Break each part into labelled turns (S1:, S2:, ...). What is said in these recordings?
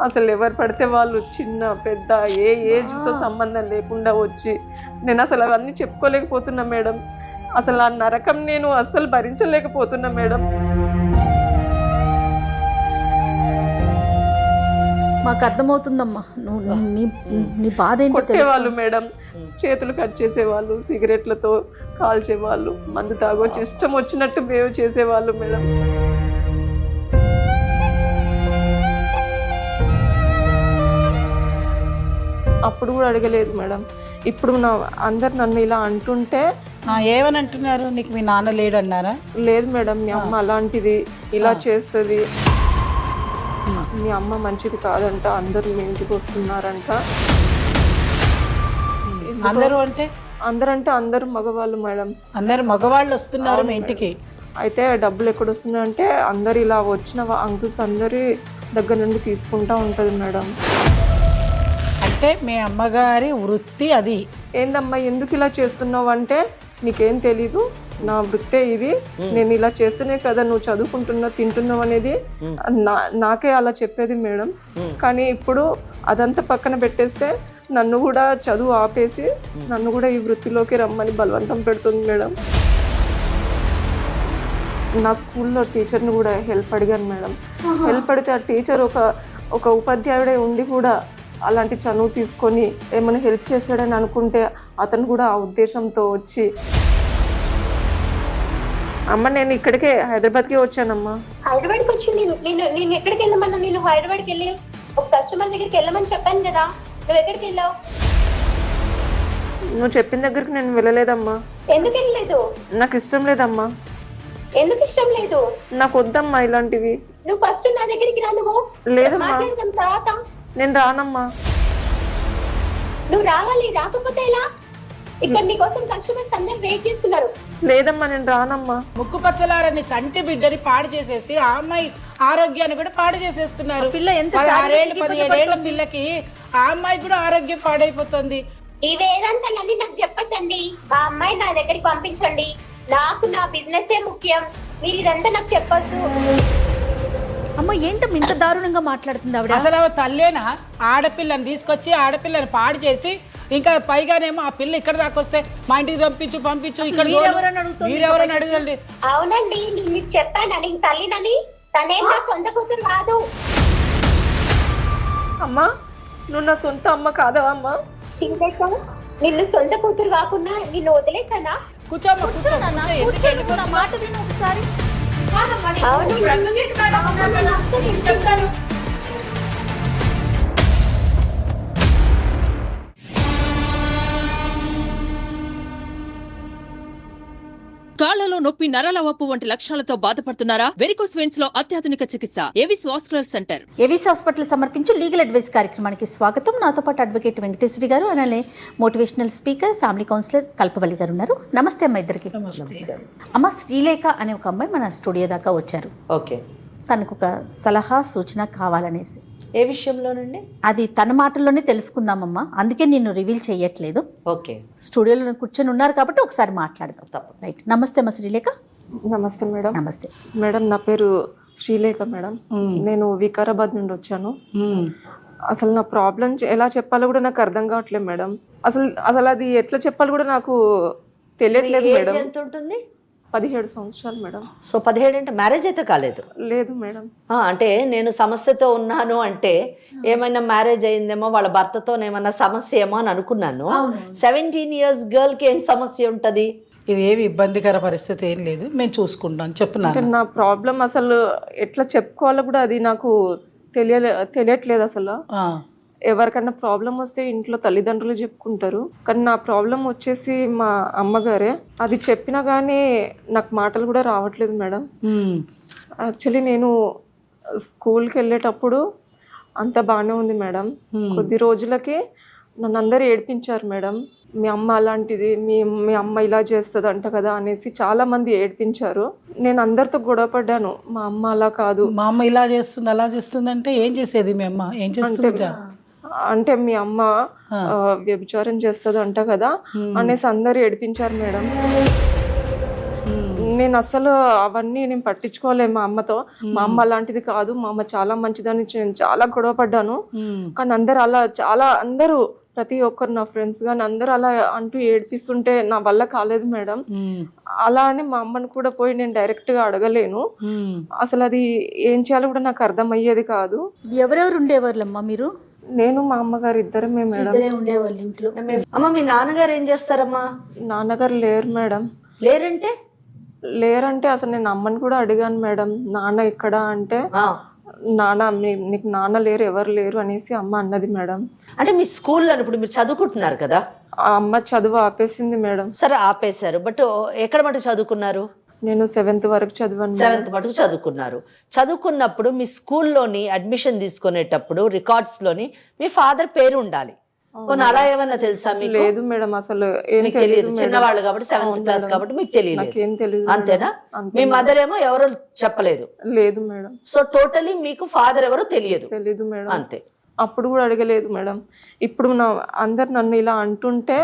S1: అసలు ఎవరు పడితే వాళ్ళు చిన్న పెద్ద ఏ ఏజ్తో సంబంధం లేకుండా వచ్చి నేను అసలు అవన్నీ చెప్పుకోలేకపోతున్నా మేడం. అసలు ఆ నరకం నేను అస్సలు భరించలేకపోతున్నా మేడం.
S2: మాకు అర్థమవుతుందమ్మా నువ్వు నీ బాధ ఏంటో
S1: కొట్టేవాళ్ళు మేడం, చేతులు కట్ చేసేవాళ్ళు, సిగరెట్లతో కాల్చేవాళ్ళు, మందు తాగొచ్చి ఇష్టం వచ్చినట్టు బిహేవ్ చేసేవాళ్ళు మేడం. అప్పుడు కూడా అడగలేదు మేడం. ఇప్పుడు అందరు నన్ను ఇలా అంటుంటే
S3: ఏమని అంటున్నారు? నీకు మీ నాన్న లేడన్నారా?
S1: లేదు మేడం, మీ అమ్మ అలాంటిది, ఇలా చేస్తుంది, మీ అమ్మ మంచిది కాదంట, అందరూ మీ ఇంటికి వస్తున్నారంట.
S3: అందరూ అంటే
S1: అందరూ మగవాళ్ళు మేడం.
S3: అందరు మగవాళ్ళు వస్తున్నారు మీ ఇంటికి.
S1: అయితే డబ్బులు ఎక్కడ వస్తున్నాయంటే అందరు ఇలా వచ్చిన అంకుల్స్ అందరి దగ్గర నుండి తీసుకుంటా ఉంటుంది మేడం.
S3: అంటే మీ అమ్మగారి వృత్తి అది.
S1: ఏందమ్మా ఎందుకు ఇలా చేస్తున్నావు అంటే, నీకేం తెలీదు, నా వృత్తే ఇది, నేను ఇలా చేస్తేనే కదా నువ్వు చదువుకుంటున్నావు తింటున్నావు అనేది నాకే అలా చెప్పేది మేడం. కానీ ఇప్పుడు అదంతా పక్కన పెట్టేస్తే నన్ను కూడా చదువు ఆపేసి నన్ను కూడా ఈ వృత్తిలోకి రమ్మని బలవంతం పెడుతుంది మేడం. నా స్కూల్లో టీచర్ని కూడా హెల్ప్ అడిగాను మేడం. హెల్ప్ అడిగితే ఆ టీచర్ ఒక ఉపాధ్యాయుడే ఉండి కూడా అలాంటి చనువు తీసుకొని ఏమైనా హెల్ప్ చేశాడని అనుకుంటే అతను కూడా ఆ ఉద్దేశంతో వచ్చి, అమ్మ నేను ఇక్కడికే హైదరాబాద్కే వచ్చానమ్మా.
S4: హైదరాబాద్కి వచ్చి నేను ఎక్కడికి వెళ్ళమన్నా? నేను హైదరాబాద్కి వెళ్ళి ఒక కస్టమర్ దగ్గరికి వెళ్ళమని చెప్పాను కదా, నువ్వు ఎక్కడికి వెళ్ళావు?
S1: నువ్వు చెప్పిన దగ్గరికి నేను వెళ్ళలేదమ్మా.
S4: ఎందుకు వెళ్ళలేదు?
S1: నాకు ఇష్టం లేదమ్మా.
S4: ఎందుకు ఇష్టం లేదు?
S1: నాకు వద్దమ్మా ఇలాంటివి.
S4: నువ్వు ఫస్ట్ నా దగ్గరికి రా. నువ్వు
S1: లేదమ్మా,
S4: మాట్లాడదాం తర్వాత.
S1: నేను రానమ్మా.
S4: నువ్వు రావాలి, రాకపోతే ఎలా? ఇక్కడ నీ కోసం కస్టమర్స్ అందరు వెయిట్ చేస్తున్నారు.
S1: లేదమ్మా నేను రానమ్మా.
S3: ముక్కు పచ్చలారని చంటి బిడ్డని పాడు చేసేసి ఆ అమ్మాయి ఆరోగ్యాన్ని కూడా పాడు చేసేస్తున్నారు. 16 ఏళ్ళు 17 ఏళ్ల పిల్లకి ఆ అమ్మాయి కూడా ఆరోగ్యం పాడైపోతుంది.
S4: ఈ వేదాంతాలన్నీ నాకు చెప్పొద్దండి. ఆ అమ్మాయి నా దగ్గరికి పంపించండి. నాకు నా బిజినెస్ ముఖ్యం. మీరు ఇదంతా నాకు చెప్పొద్దు.
S2: అమ్మ ఏంటమ్మా ఇంత దారుణంగా మాట్లాడుతుంది ఆవిడ?
S3: అసలు తల్లేనా? ఆడపిల్లని తీసుకొచ్చి ఆడపిల్లని పాడు చేసి ఇంకా పైగానేమో ఆ పిల్ల ఇక్కడ దాకా వస్తే మా ఇంటికి పంపించు ఇక్కడ మీరెవరని అడగండి.
S4: అవునండి, నేను చెప్పాను నీకు తల్లినని. తనేం నా సొంత కూతురు కాదు.
S1: అమ్మా నువ్వు నా సొంత అమ్మ కాదా అమ్మా?
S4: నిన్ను సొంత కూతురు కాకుండా నిన్ను వదిలేసానా?
S3: కూర్చోమ్మా
S2: మాట విను ఒకసారి.
S4: అవును, చెప్తాను.
S5: కాళ్లలో నొప్పి, నరాల వాపు వంటి లక్షణాలతో బాధపడుతున్నారా? వెరికోస్ వెయిన్స్ లో అత్యాధునిక చికిత్స Avis vascular centre.
S2: Avis hospital సమర్పించు లీగల్ అడ్వైస్ కార్యక్రమానికి స్వాగతం. నాతో పాటు అడ్వకేట్ వెంకటేశ్వరి గారు, అలానే మోటివేషనల్ స్పీకర్, ఫ్యామిలీ కౌన్సిలర్ కల్పవల్లి గారు ఉన్నారు. నమస్తే అమ్మ ఇద్దరికి. అమ్మ శ్రీలేఖ అనే ఒక అమ్మాయి మన స్టూడియో దాకా వచ్చారు.
S6: ఓకే,
S2: తనకు ఒక సలహా సూచన కావాలనేసి.
S6: ఏ విషయంలోనండి?
S2: అది తన మాటల్లోనే తెలుసుకుందామమ్మా, అందుకే నేను రివీల్ చేయట్లేదు.
S6: ఓకే,
S2: స్టూడియోలో కూర్చొని ఉన్నారు కాబట్టి ఒకసారి మాట్లాడదాం.
S6: తప్ప
S2: రైట్. నమస్తే అమ్మ శ్రీలేఖ.
S1: నమస్తే మేడం.
S2: నమస్తే
S1: మేడం, నా పేరు శ్రీలేఖ మేడం. నేను వికారాబాద్ నుండి వచ్చాను. అసలు నా ప్రాబ్లం ఎలా చెప్పాలో కూడా నాకు అర్థం కావట్లేదు మేడం. అసలు అది ఎట్లా చెప్పాలో కూడా నాకు తెలియట్లేదు మేడం.
S6: ఎంత ఉంటుంది?
S1: 17 సంవత్సరాలు మేడం.
S6: సో 17 అంటే మ్యారేజ్ అయితే కాలేదు?
S1: లేదు మేడం.
S6: అంటే నేను సమస్యతో ఉన్నాను అంటే ఏమైనా మ్యారేజ్ అయిందేమో, వాళ్ళ భర్తతో ఏమన్నా సమస్య ఏమో అని అనుకున్నాను. 17 years గర్ల్కి ఏం సమస్య ఉంటుంది?
S3: ఇది ఏమి ఇబ్బందికర పరిస్థితి ఏం లేదు, మేము చూసుకుంటాం. చెప్పున్నాను.
S1: నా ప్రాబ్లం అసలు ఎట్లా చెప్పుకోవాలో కూడా అది నాకు తెలియట్లేదు. అసలు ఎవరికన్నా ప్రాబ్లం వస్తే ఇంట్లో తల్లిదండ్రులు చెప్పుకుంటారు, కానీ నా ప్రాబ్లం వచ్చేసి మా అమ్మగారే. అది చెప్పినా కానీ నాకు మాటలు కూడా రావట్లేదు మేడం. యాక్చువల్లీ నేను స్కూల్కి వెళ్ళేటప్పుడు అంత బాగానే ఉంది మేడం. కొద్ది రోజులకి నన్ను అందరూ ఏడిపించారు మేడం. మీ అమ్మ అలాంటిది, మీ అమ్మ ఇలా చేస్తుంది అంట కదా అనేసి చాలా మంది ఏడిపించారు. నేను అందరితో గొడవ పడ్డాను, మా అమ్మ అలా కాదు,
S3: మా అమ్మ ఇలా చేస్తుంది అలా చేస్తుంది అంటే ఏం చేసేది మీ అమ్మ? ఏం చేస్తుంది
S1: అంటే మీ అమ్మ వ్యభిచారం చేస్తుంది అంట కదా అనేసి అందరు ఏడిపించారు మేడం. నేను అసలు అవన్నీ నేను పట్టించుకోలే మా అమ్మతో. మా అమ్మ అలాంటిది కాదు, మా అమ్మ చాలా మంచిదని నేను చాలా గొడవ పడ్డాను. కానీ అందరు అలా అందరూ ప్రతి ఒక్కరు నా ఫ్రెండ్స్ కానీ అందరూ అలా అంటూ ఏడిపిస్తుంటే నా వల్ల కాలేదు మేడం. అలా అని మా అమ్మని కూడా పోయి నేను డైరెక్ట్ గా అడగలేను. అసలు అది ఏం చేయాలో కూడా నాకు అర్థం అయ్యేది కాదు.
S2: ఎవరెవరు ఉండేవాళ్ళమ్మా మీరు?
S1: నేను మా అమ్మగారు ఇద్దరమే మేడం.
S2: ఉండేవాళ్ళు ఇంట్లో.
S6: అమ్మ మీ నాన్నగారు ఏం చేస్తారమ్మా?
S1: నాన్నగారు లేరు మేడం.
S6: లేరంటే
S1: అసలు నేను అమ్మని కూడా అడిగాను మేడం, నాన్న ఎక్కడ అంటే నాన్న నీకు నాన్న లేరు, ఎవరు లేరు అనేసి అమ్మ అన్నది మేడం.
S6: అంటే మీ స్కూల్లో ఇప్పుడు మీరు చదువుకుంటున్నారు కదా,
S1: ఆ అమ్మ చదువు ఆపేసింది మేడం.
S6: సరే ఆపేశారు, బట్ ఎక్కడ మటుకు చదువుకున్నారు?
S1: నేను 7th వరకు చదివాను.
S6: 7th మటుకు చదువుకున్నారు. చదువుకున్నప్పుడు మీ స్కూల్లోని అడ్మిషన్ తీసుకునేటప్పుడు రికార్డ్స్ లోని మీ ఫాదర్ పేరు ఉండాలి. అలా ఏమన్నా తెలుసా మీకు?
S1: లేదు మేడం, అసలు ఏం
S6: తెలియదు. చిన్నవాళ్ళు కాబట్టి 7th క్లాస్ కాబట్టి మీకు తెలియదు. అంతేనా? మీ మదర్ ఏమో ఎవరో చెప్పలేదు?
S1: లేదు మేడం.
S6: సో టోటలీ మీకు ఫాదర్ ఎవరో తెలియదు
S1: మేడం.
S6: అంతే.
S1: అప్పుడు కూడా అడగలేదు మేడం. ఇప్పుడు అందరు నన్ను ఇలా అంటుంటే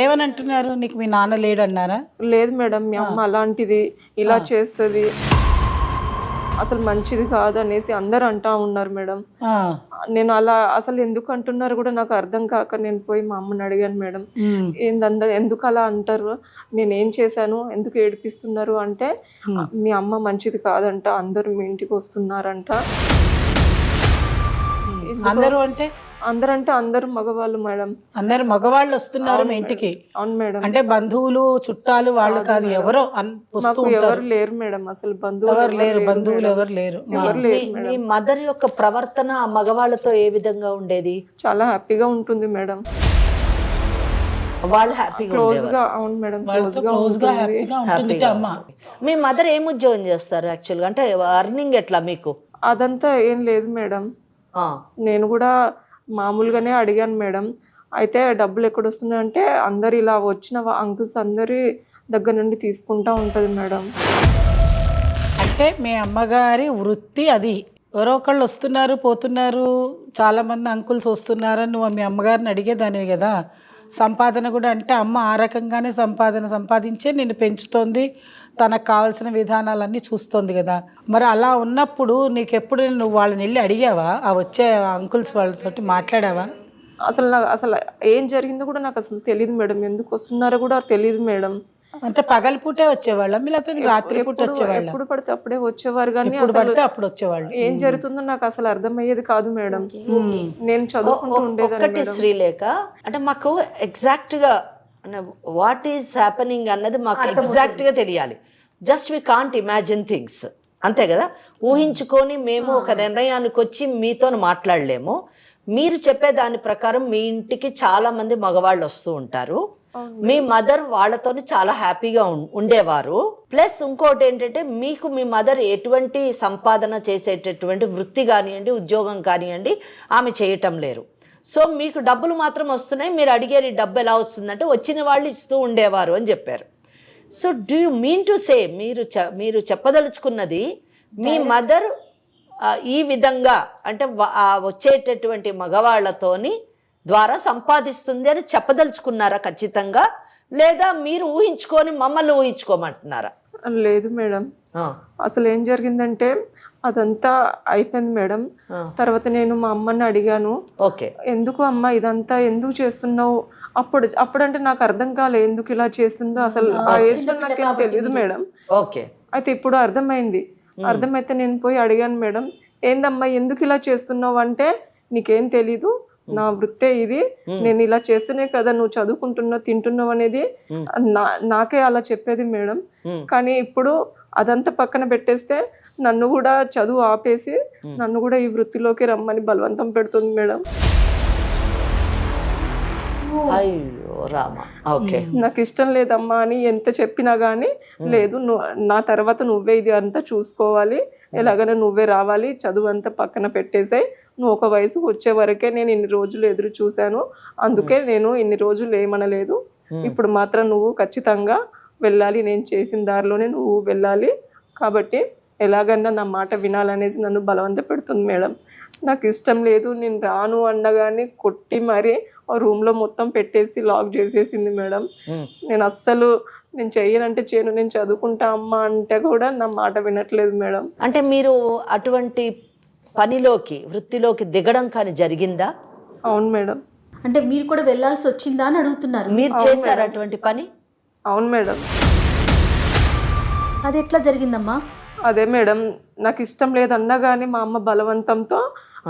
S3: ఏమని అంటున్నారు? నీకు మీ నాన్న లేడు అన్నారా?
S1: లేదు మేడం, మీ అమ్మ అలాంటిది, ఇలా చేస్తుంది, అసలు మంచిది కాదు అనేసి అందరు అంటా ఉన్నారు మేడం. నేను అలా అసలు ఎందుకు అంటున్నారు కూడా నాకు అర్థం కాక నేను పోయి మా అమ్మని అడిగాను మేడం, ఎందుకు అలా అంటారు, నేనేం చేశాను, ఎందుకు ఏడిపిస్తున్నారు అంటే మీ అమ్మ మంచిది కాదంట, అందరూ మీ ఇంటికి వస్తున్నారంట. అందరు మగవాళ్ళు మేడం.
S3: అందరు మగవాళ్ళు వస్తున్నారు మీ ఇంటికి?
S1: అవును మేడం.
S3: అంటే బంధువులు చుట్టాలు వాళ్ళు కాదు, ఎవరో
S1: ఎవరు లేరు మేడం. అసలు బంధువులు
S3: ఎవరు లేరు.
S6: మీ మదర్ యొక్క ప్రవర్తన ఆ మగవాళ్ళతో ఏ విధంగా ఉండేది?
S1: చాలా హ్యాపీగా ఉంటుంది మేడం.
S6: వాళ్ళు హ్యాపీగా ఉండేవారు?
S1: అవును మేడం,
S6: మీ మదర్ ఏం ఉద్యోగం చేస్తారు యాక్చువల్గా? అంటే అర్నింగ్ ఎట్లా మీకు?
S1: అదంతా ఏం లేదు మేడం. నేను కూడా మామూలుగానే అడిగాను మేడం. అయితే డబ్బులు ఎక్కడ వస్తున్నాయంటే అందరు ఇలా వచ్చిన అంకుల్స్ అందరి దగ్గర నుండి తీసుకుంటా ఉంటది మేడం.
S3: అంటే మీ అమ్మగారి వృత్తి అది. ఎవరో ఒకళ్ళు వస్తున్నారు పోతున్నారు, చాలా మంది అంకుల్స్ వస్తున్నారని నువ్వు మీ అమ్మగారిని అడిగేదానివి కదా. సంపాదన కూడా అంటే అమ్మ ఆ రకంగానే సంపాదించే నిన్ను పెంచుతోంది, తనకు కావాల్సిన విధానాలన్నీ చూస్తోంది కదా. మరి అలా ఉన్నప్పుడు నీకెప్పుడు నువ్వు వాళ్ళని వెళ్ళి అడిగావా? ఆ వచ్చే అంకుల్స్ వాళ్ళతోటి మాట్లాడావా?
S1: అసలు ఏం జరిగిందో కూడా నాకు అసలు తెలియదు మేడం. ఎందుకు వస్తున్నారో కూడా తెలియదు మేడం.
S3: అంటే పగలపూటే వచ్చేవాళ్ళ, లేకపోతే రాత్రి పూట వచ్చేవాళ్ళ?
S1: ఎప్పుడు పడితే అప్పుడే వచ్చేవారు, కానీ
S3: అప్పుడు వచ్చేవాళ్ళు.
S1: ఏం జరుగుతుందో నాకు అసలు అర్థమయ్యేది కాదు మేడం. నేను చదువుకుంటూ ఉండేదాన్ని.
S6: శ్రీలేఖ, అంటే మాకు ఎగ్జాక్ట్ గా వాట్ ఈస్ హ్యాపెనింగ్ అన్నది మాకు ఎగ్జాక్ట్ గా తెలియాలి. Just we can't imagine things, అంతే కదా. ఊహించుకొని మేము ఒక నిర్ణయానికి వచ్చి మీతో మాట్లాడలేము. మీరు చెప్పే దాని ప్రకారం మీ ఇంటికి చాలా మంది మగవాళ్ళు వస్తూ ఉంటారు. మీ మదర్ వాళ్ళతోని చాలా హ్యాపీగా ఉండేవారు. ప్లస్ ఇంకోటి ఏంటంటే మీకు మీ మదర్ ఎటువంటి సంపాదన చేసేటటువంటి వృత్తి కానివ్వండి, ఉద్యోగం కానివ్వండి ఆమె చేయటం లేరు. సో మీకు డబ్బులు మాత్రం వస్తున్నాయి, మీరు అడిగేది డబ్బు ఎలా వస్తుందంటే వచ్చిన వాళ్ళు ఇస్తూ ఉండేవారు అని చెప్పారు. So do you mean to say మీరు చెప్పదలుచుకున్నది మీ మదర్ ఈ విధంగా అంటే వచ్చేటటువంటి మగవాళ్లతోని ద్వారా సంపాదిస్తుంది అని చెప్పదలుచుకున్నారా ఖచ్చితంగా, లేదా మీరు ఊహించుకొని మమ్మల్ని ఊహించుకోమంటున్నారా?
S1: లేదు మేడం, అసలు ఏం జరిగిందంటే అదంతా అయిపోయింది మేడం. తర్వాత నేను మా అమ్మని అడిగాను, ఎందుకు అమ్మ ఇదంతా ఎందుకు చేస్తున్నావు? అప్పుడంటే నాకు అర్థం కాలే ఎందుకు ఇలా చేస్తుందో, అసలు ఆ ఏజ్ లో నాకేం తెలియదు మేడం. అయితే ఇప్పుడు అర్థమైతే నేను పోయి అడిగాను మేడం, ఏందమ్మా ఎందుకు ఇలా చేస్తున్నావు అంటే, నీకేం తెలీదు, నా వృత్తే ఇది, నేను ఇలా చేస్తేనే కదా నువ్వు చదువుకుంటున్నావు తింటున్నావు అనేది నాకే అలా చెప్పేది మేడం. కానీ ఇప్పుడు అదంతా పక్కన పెట్టేస్తే నన్ను కూడా చదువు ఆపేసి నన్ను కూడా ఈ వృత్తిలోకి రమ్మని బలవంతం పెడుతుంది మేడం. నాకు ఇష్టం లేదమ్మా అని ఎంత చెప్పినా గానీ, లేదు నా తర్వాత నువ్వే ఇది అంతా చూసుకోవాలి, ఎలాగైనా నువ్వే రావాలి, చదువు అంతా పక్కన పెట్టేసాయి, నువ్వు ఒక వయసుకు వచ్చే వరకే నేను ఇన్ని రోజులు ఎదురు చూశాను, అందుకే నేను ఇన్ని రోజులు ఏమనలేదు, ఇప్పుడు మాత్రం నువ్వు ఖచ్చితంగా వెళ్ళాలి, నేను చేసిన దారిలోనే నువ్వు వెళ్ళాలి, కాబట్టి ఎలాగన్నా నా మాట వినాలనేసి నన్ను బలవంత పెడుతుంది మేడం. నాకు ఇష్టం లేదు, నేను రాను అన్నగాని కొట్టి మరి ఆ రూమ్లో మొత్తం పెట్టేసి లాక్ చేసేసింది మేడం. నేను అస్సలు నేను చెయ్యనంటే చేయను, నేను చదువుకుంటా అమ్మ అంటే కూడా నా మాట వినట్లేదు మేడం.
S6: అంటే మీరు అటువంటి పనిలోకి వృత్తిలోకి దిగడం కానీ జరిగిందా?
S1: అవును మేడం.
S2: అంటే మీరు కూడా వెళ్ళాల్సి వచ్చిందా అని అడుగుతున్నారు.
S6: మీరు చేశారు అటువంటి పని?
S1: అవును మేడం.
S2: అది ఎట్లా జరిగిందమ్మా?
S1: అదే మేడం, నాకు ఇష్టం లేదన్నా కానీ మా అమ్మ బలవంతంతో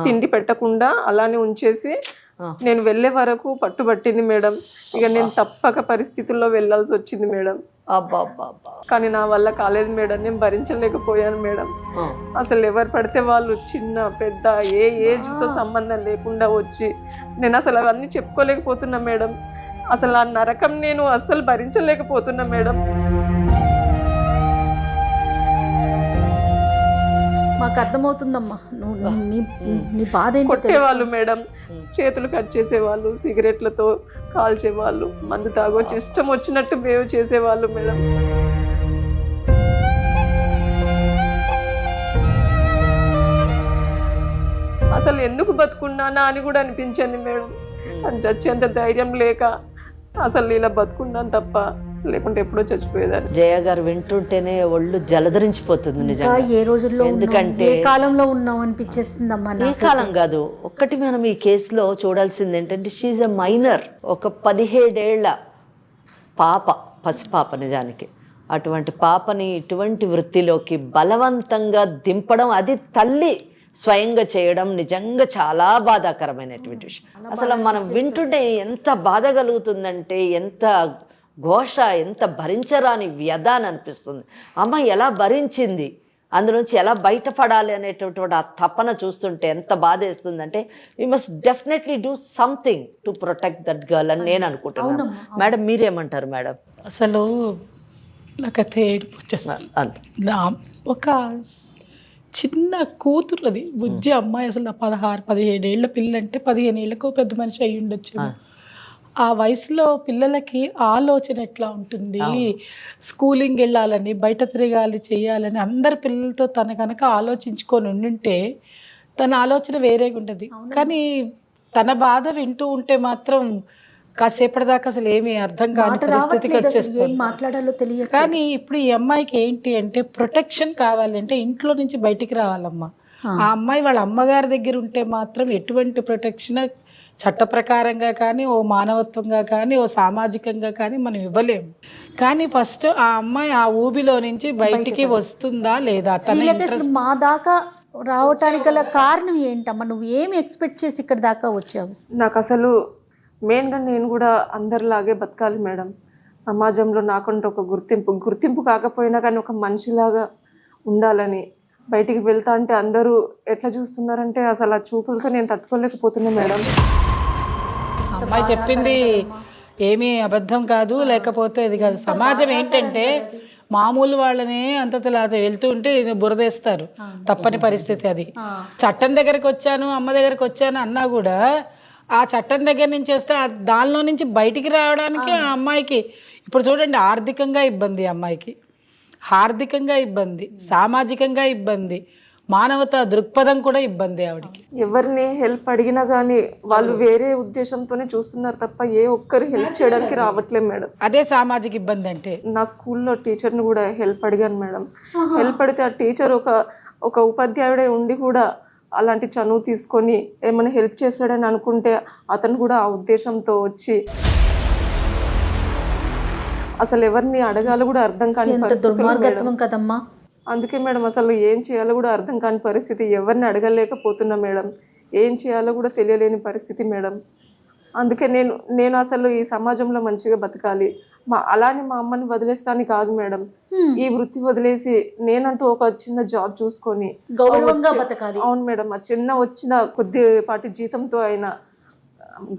S1: తిండి పెట్టకుండా అలానే ఉంచేసి నేను వెళ్ళే వరకు పట్టుబట్టింది మేడం. ఇక నేను తప్పక పరిస్థితుల్లో వెళ్ళాల్సి వచ్చింది మేడం.
S6: అబ్బాబ్బాబ్బా.
S1: కానీ నా వల్ల కాలేదు మేడం, నేను భరించలేకపోయాను మేడం. అసలు ఎవరు పడితే వాళ్ళు చిన్న పెద్ద ఏ ఏజ్తో సంబంధం లేకుండా వచ్చి నేను అసలు అవన్నీ చెప్పుకోలేకపోతున్నా మేడం. అసలు ఆ నరకం నేను అస్సలు భరించలేకపోతున్నా మేడం.
S2: మాకు అర్థమవుతుందమ్మా నీ బాధ ఏంటో.
S1: కొట్టేవాళ్ళు మేడం, చేతులు కట్ చేసేవాళ్ళు, సిగరెట్లతో కాల్చేవాళ్ళు, మందు తాగొచ్చి ఇష్టం వచ్చినట్టు బిహేవ్ చేసేవాళ్ళు మేడం. అసలు ఎందుకు బతుకున్నానా అని కూడా అనిపించింది మేడం. అని చచ్చేంత ధైర్యం లేక అసలు ఇలా బతుకున్నాను తప్ప, లేకుంటే ఎప్పుడో చచ్చిపోయేదాన్ని.
S6: జయ గారు వింటుంటేనే ఒళ్ళు జలధరించిపోతుంది నిజంగా.
S2: ఏ రోజుల్లో
S6: ఎందుకంటే
S2: ఏ కాలంలో ఉన్నాం అనిపించేస్తుందమ్మా.
S6: ఏ కాలం కాదు, ఒక్కటి మనం ఈ కేసులో చూడాల్సింది ఏంటంటే షీఈ్ ఎ మైనర్, ఒక 17 ఏళ్ల పాప, పసిపాప నిజానికి. అటువంటి పాపని ఇటువంటి వృత్తిలోకి బలవంతంగా దింపడం, అది తల్లి స్వయంగా చేయడం నిజంగా చాలా బాధాకరమైనటువంటి విషయం. అసలు మనం వింటుంటే ఎంత బాధ కలుగుతుందంటే, ఎంత ఘోష, ఎంత భరించరాని వ్యధ అని అనిపిస్తుంది. అమ్మ ఎలా భరించింది, అందులోంచి ఎలా బయటపడాలి అనేటటువంటి ఆ తపన చూస్తుంటే ఎంత బాధ వేస్తుందంటే, we must definitely do something to protect that girl అని నేను అనుకుంటున్నాను. మేడం మీరేమంటారు మేడం?
S3: అసలు నాకైతే ఏడుపు వచ్చేస్తుంది. నా ఒక చిన్న కూతురు, అది బుజ్జి అమ్మాయి, అసలు 16-17 ఏళ్ల పిల్ల అంటే 15 ఏళ్ళకు పెద్ద మనిషి అయ్యి ఉండొచ్చు. ఆ వయసులో పిల్లలకి ఆలోచన ఎట్లా ఉంటుంది, స్కూలింగ్ వెళ్ళాలని, బయట తిరగాలి, చేయాలని అందరి పిల్లలతో తన కనుక ఆలోచించుకొని ఉండుంటే తన ఆలోచన వేరేగా ఉంటుంది. కానీ తన బాధ వింటూ ఉంటే మాత్రం కాసేపటిదాకా అసలు ఏమీ అర్థం కాని పరిస్థితికి వచ్చేస్తుంది.
S2: మాట్లాడాలో తెలియదు.
S3: కానీ ఇప్పుడు ఈ అమ్మాయికి ఏంటి అంటే ప్రొటెక్షన్ కావాలంటే ఇంట్లో నుంచి బయటికి రావాలమ్మా. ఆ అమ్మాయి వాళ్ళ అమ్మగారి దగ్గర ఉంటే మాత్రం ఎటువంటి ప్రొటెక్షన్ చట్ట ప్రకారంగా కానీ, ఓ మానవత్వంగా కానీ, ఓ సామాజికంగా కానీ మనం ఇవ్వలేము. కానీ ఫస్ట్ ఆ అమ్మాయి ఆ ఊబిలో నుంచి బయటికి వస్తుందా లేదా?
S2: మా దాకా రావటానికి గల కారణం ఏంటమ్మా? నువ్వు ఏమి ఎక్స్పెక్ట్ చేసి ఇక్కడ దాకా వచ్చావు?
S1: నాకు అసలు మెయిన్గా నేను కూడా అందరిలాగే బతకాలి మేడం. సమాజంలో నాకంటూ ఒక గుర్తింపు కాకపోయినా కానీ ఒక మనిషిలాగా ఉండాలని. బయటికి వెళ్తా అంటే అందరూ ఎట్లా చూస్తున్నారంటే అసలు ఆ చూపులతో నేను తట్టుకోలేకపోతున్నా మేడం.
S3: అమ్మాయి చెప్పింది ఏమీ అబద్ధం కాదు, లేకపోతే ఇది కాదు. సమాజం ఏంటంటే మామూలు వాళ్ళని అంతలాగా వెళ్తూ ఉంటే బురదేస్తారు, తప్పని పరిస్థితి అది. చట్టం దగ్గరకు వచ్చాను, అమ్మ దగ్గరకు వచ్చాను అన్నా కూడా ఆ చట్టం దగ్గర నుంచి వస్తే దానిలో నుంచి బయటికి రావడానికి ఆ అమ్మాయికి ఇప్పుడు చూడండి, ఆర్థికంగా ఇబ్బంది, అమ్మాయికి ఆర్థికంగా ఇబ్బంది, సామాజికంగా ఇబ్బంది, మానవతా దృక్పథం కూడా ఇబ్బంది ఆవిడకి.
S1: ఎవరిని హెల్ప్ అడిగినా కానీ వాళ్ళు వేరే ఉద్దేశంతోనే చూస్తున్నారు తప్ప ఏ ఒక్కరు హెల్ప్ చేయడానికి రావట్లేదు మేడం.
S3: అదే సామాజిక ఇబ్బంది అంటే.
S1: నా స్కూల్లో టీచర్ని కూడా హెల్ప్ అడిగాను మేడం. హెల్ప్ అడిగితే ఆ టీచర్ ఒక ఉపాధ్యాయుడే ఉండి కూడా అలాంటి చనువు తీసుకొని ఏమైనా హెల్ప్ చేస్తాడని అనుకుంటే అతను కూడా ఆ ఉద్దేశంతో వచ్చి అసలు ఎవరిని అడగాలో కూడా అర్థం కాని
S2: దుర్మార్గత్వం కదమ్మా.
S1: అందుకే మేడం అసలు ఏం చేయాలో కూడా అర్థం కాని పరిస్థితి, ఎవరిని అడగలేకపోతున్నా మేడం, ఏం చేయాలో కూడా తెలియలేని పరిస్థితి మేడం. అందుకే నేను అసలు ఈ సమాజంలో మంచిగా బతకాలి, అలానే మా అమ్మని వదిలేస్తాను కాదు మేడం. ఈ వృత్తి వదిలేసి నేనంటూ ఒక చిన్న జాబ్ చూసుకొని
S2: గౌరవంగా బతకాలి.
S1: అవును మేడం, ఆ చిన్న వచ్చిన కొద్దిపాటి జీతంతో అయినా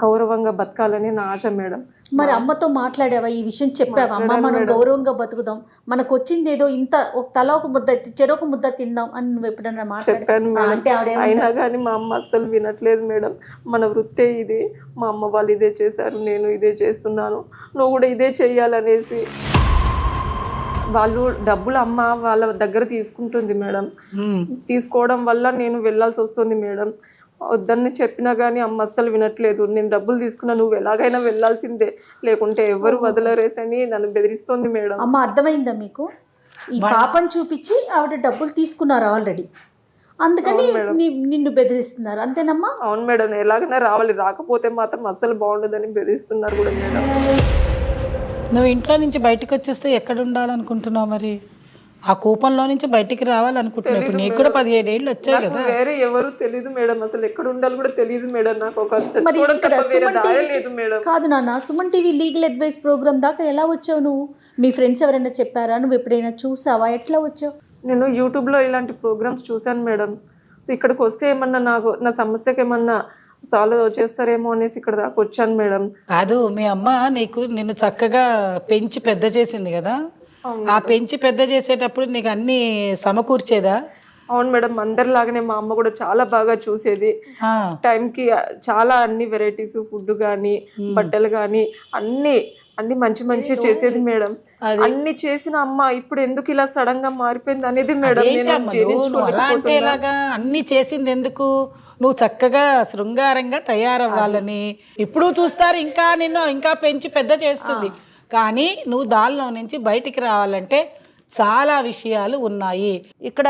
S1: గౌరవంగా బతకాలని నా ఆశ మేడం.
S2: మరి అమ్మతో మాట్లాడావా, ఈ విషయం చెప్పావా? అమ్మ మనం గౌరవంగా బతుకుదాం, మనకు వచ్చింది ఏదో ఇంత ఒక తల ఒక ముద్ద చెరొక ముద్ద తిందాం అని నువ్వు ఎప్పుడన్నా
S1: చెప్పాను మేడం. అయినా కానీ మా అమ్మ అస్సలు వినట్లేదు మేడం. మన వృత్తే ఇది, మా అమ్మ వాళ్ళు ఇదే చేశారు, నేను ఇదే చేస్తున్నాను, నువ్వు కూడా ఇదే చెయ్యాలనేసి వాళ్ళు డబ్బులు అమ్మ వాళ్ళ దగ్గర తీసుకుంటుంది మేడం. తీసుకోవడం వల్ల నేను వెళ్ళాల్సి వస్తుంది మేడం. వద్దని చెప్పినా కానీ అమ్మ అస్సలు వినట్లేదు. నేను డబ్బులు తీసుకున్నా, నువ్వు ఎలాగైనా వెళ్ళాల్సిందే, లేకుంటే ఎవరు వదలరేసని నన్ను బెదిరిస్తోంది మేడం.
S2: అమ్మ అర్థమైందా మీకు? ఈ పాపను చూపించి ఆవిడ డబ్బులు తీసుకున్నారు ఆల్రెడీ, అందుకని నిన్ను బెదిరిస్తున్నారు, అంతేనమ్మా?
S1: అవును మేడం, ఎలాగైనా రావాలి, రాకపోతే మాత్రం అస్సలు బాగుండదని బెదిరిస్తున్నారు కూడా మేడం.
S3: నువ్వు ఇంట్లో నుంచి బయటకు వచ్చేస్తే ఎక్కడ ఉండాలనుకుంటున్నావు మరి? ఆ కూపంలో నుంచి బయటికి రావాలనుకుంటున్నావు. ఇప్పుడు నీకు కూడా 17 ఏళ్ళు వచ్చాయి కదా.
S1: వేరే ఎవరు తెలియదు మేడం, అసలు ఎక్కడ ఉండాలి కూడా తెలియదు మేడం. నాకు ఒక
S2: మరి ఇక్కడ సుమన్ టీవీ
S1: లేదు మేడం.
S2: కాదు నాన్న, Suman TV legal advice program దాకా ఎలా వచ్చావు నువ్వు? మీ ఫ్రెండ్స్ ఎవరైనా చెప్పారా? నువ్వు ఎప్పుడైనా చూసావా? ఎట్లా వచ్చావు?
S1: నేను యూట్యూబ్లో ఇలాంటి ప్రోగ్రామ్స్ చూశాను మేడం. సో ఇక్కడికి వస్తే ఏమన్నా నాకు నా సమస్యకి ఏమన్నా సాల్వ్ చేస్తారేమో అనేసి ఇక్కడ దాకా వచ్చాను మేడం.
S3: కాదు, మీ అమ్మ నిన్ను చక్కగా పెంచి పెద్ద చేసింది కదా. ఆ పెంచి పెద్ద చేసేటప్పుడు నీకు అన్ని సమకూర్చేదా?
S1: అవును మేడం, అందరిలాగానే మా అమ్మ కూడా చాలా బాగా చూసేది. టైంకి చాలా అన్ని వెరైటీస్ ఫుడ్ కానీ బట్టలు కానీ అన్ని మంచి మంచి చేసేది మేడం. అన్ని చేసిన అమ్మ ఇప్పుడు ఎందుకు ఇలా సడన్ గా మారిపోయింది అనేది మేడం
S3: అంటే ఇలాగా అన్ని చేసింది ఎందుకు? నువ్వు చక్కగా శృంగారంగా తయారవ్వాలని ఇప్పుడు చూస్తారు, ఇంకా నిన్ను ఇంకా పెంచి పెద్ద చేస్తుంది. కానీ నువ్వు దానిలో నుంచి బయటికి రావాలంటే చాలా విషయాలు ఉన్నాయి.
S6: ఇక్కడ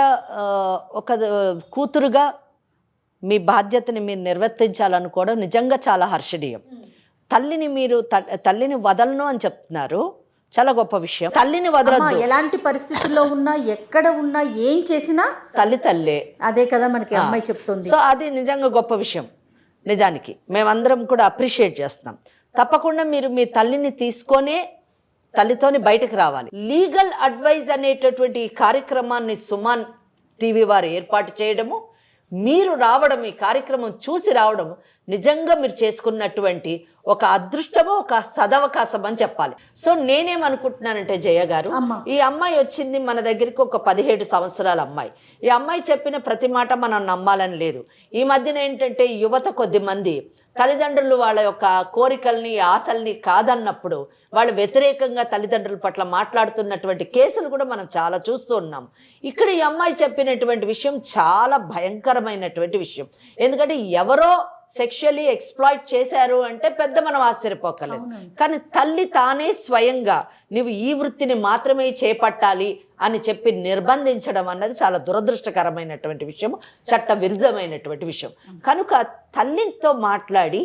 S6: ఒక కూతురుగా మీ బాధ్యతని మీరు నిర్వర్తించాలనుకోవడం నిజంగా చాలా హర్షణీయం. తల్లిని వదలను అని చెప్తున్నారు, చాలా గొప్ప విషయం. తల్లిని వదలొద్దు.
S2: ఎలాంటి పరిస్థితుల్లో ఉన్నా, ఎక్కడ ఉన్నా, ఏం చేసినా తల్లే. అదే కదా మనకి అమ్మాయి చెప్తుంది.
S6: సో అది నిజంగా గొప్ప విషయం. నిజానికి మేమందరం కూడా అప్రిషియేట్ చేస్తున్నాం. తప్పకుండా మీరు మీ తల్లిని తీసుకొనే తల్లితోని బయటకు రావాలి. లీగల్ అడ్వైజ్ అనేటటువంటి ఈ కార్యక్రమాన్ని సుమన్ టీవీ వారు ఏర్పాటు చేయడము, మీరు రావడం, ఈ కార్యక్రమం చూసి రావడం నిజంగా మీరు చేసుకున్నటువంటి ఒక అదృష్టమో ఒక సదవకాశం అని చెప్పాలి. సో నేనేమనుకుంటున్నానంటే జయ గారు, ఈ అమ్మాయి వచ్చింది మన దగ్గరికి ఒక 17 సంవత్సరాల అమ్మాయి. ఈ అమ్మాయి చెప్పిన ప్రతి మాట మనం నమ్మాలని లేదు. ఈ మధ్యన ఏంటంటే యువత కొద్దిమంది తల్లిదండ్రులు వాళ్ళ యొక్క కోరికల్ని ఆశల్ని కాదన్నప్పుడు వాళ్ళు వ్యతిరేకంగా తల్లిదండ్రుల పట్ల మాట్లాడుతున్నటువంటి కేసులు కూడా మనం చాలా చూస్తూ ఉన్నాం. ఇక్కడ ఈ అమ్మాయి చెప్పినటువంటి విషయం చాలా భయంకరమైనటువంటి విషయం. ఎందుకంటే ఎవరో సెక్షువల్లీ ఎక్స్ప్లాయిట్ చేశారు అంటే పెద్ద మనం ఆశ్చర్యపోకలేదు. కానీ తల్లి తానే స్వయంగా నువ్వు ఈ వృత్తిని మాత్రమే చేపట్టాలి అని చెప్పి నిర్బంధించడం అన్నది చాలా దురదృష్టకరమైనటువంటి విషయం, చట్ట విరుద్ధమైనటువంటి విషయం. కనుక తల్లితో మాట్లాడి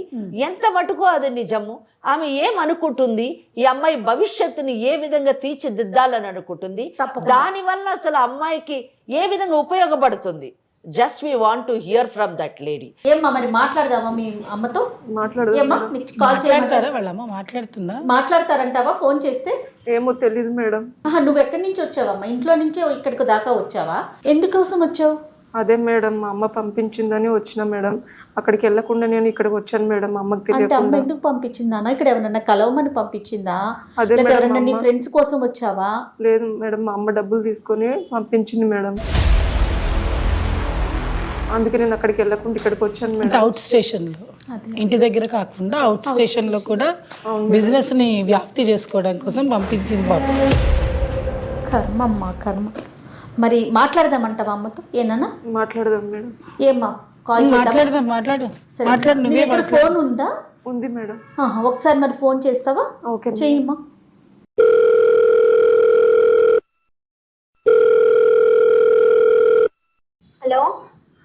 S6: ఎంత మటుకు అది నిజము, ఆమె ఏమనుకుంటుంది, ఈ అమ్మాయి భవిష్యత్తుని ఏ విధంగా తీర్చిదిద్దాలని అనుకుంటుంది, దానివల్ల అసలు అమ్మాయికి ఏ విధంగా ఉపయోగపడుతుంది, just we want to hear from that lady.
S2: ఏమ్మా మరి మాట్లాడదామా మీ అమ్మతో? మాట్లాడతారంటావా ఫోన్ చేస్తే?
S1: ఏమో తెలీదు మేడం.
S2: నువ్వు ఎక్కడి నుంచి వచ్చావమ్మా? ఇంట్లో నుంచే ఇక్కడికి దాకా వచ్చావా? ఎందుకోసం వచ్చావు?
S1: అదే మేడం, మా అమ్మ పంపించిందని వచ్చిన మేడం. అక్కడికి వెళ్ళకుండా నేను ఇక్కడికి వచ్చాను మేడం. అమ్మకి తెలియదు.
S2: అమ్మ ఎందుకు పంపించిందా? ఇక్కడ ఎవరన్నా కలవమని పంపించిందా? ఎవరన్నా నీ ఫ్రెండ్స్ కోసం వచ్చావా?
S1: లేదు మేడం, మా అమ్మ డబ్బులు తీసుకొని పంపించింది మేడం. అందుకే నేను అక్కడికి వెళ్ళకుండా ఇక్కడికి వచ్చాను మేడం.
S3: అవుట్ స్టేషన్ లో, ఇంటి దగ్గర కాకుండా అవుట్ స్టేషన్ లో కూడా బిజినెస్ ని వ్యాప్తి చేసుకోవడం కోసం పంపించింది పాపం.
S2: కర్మ కర్మ. మరి మాట్లాడదామంటావా అమ్మతో? ఏనా మాట్లాడదాం
S1: మేడం.
S2: ఏమ్మా కాల్
S3: మాట్లాడు.
S2: నీ దగ్గర ఫోన్ ఉందా?
S1: ఉంది మేడం.
S2: ఒకసారి మరి ఫోన్ చేస్తావా?
S1: ఓకే
S2: చెయ్యమ్మా.
S4: హలో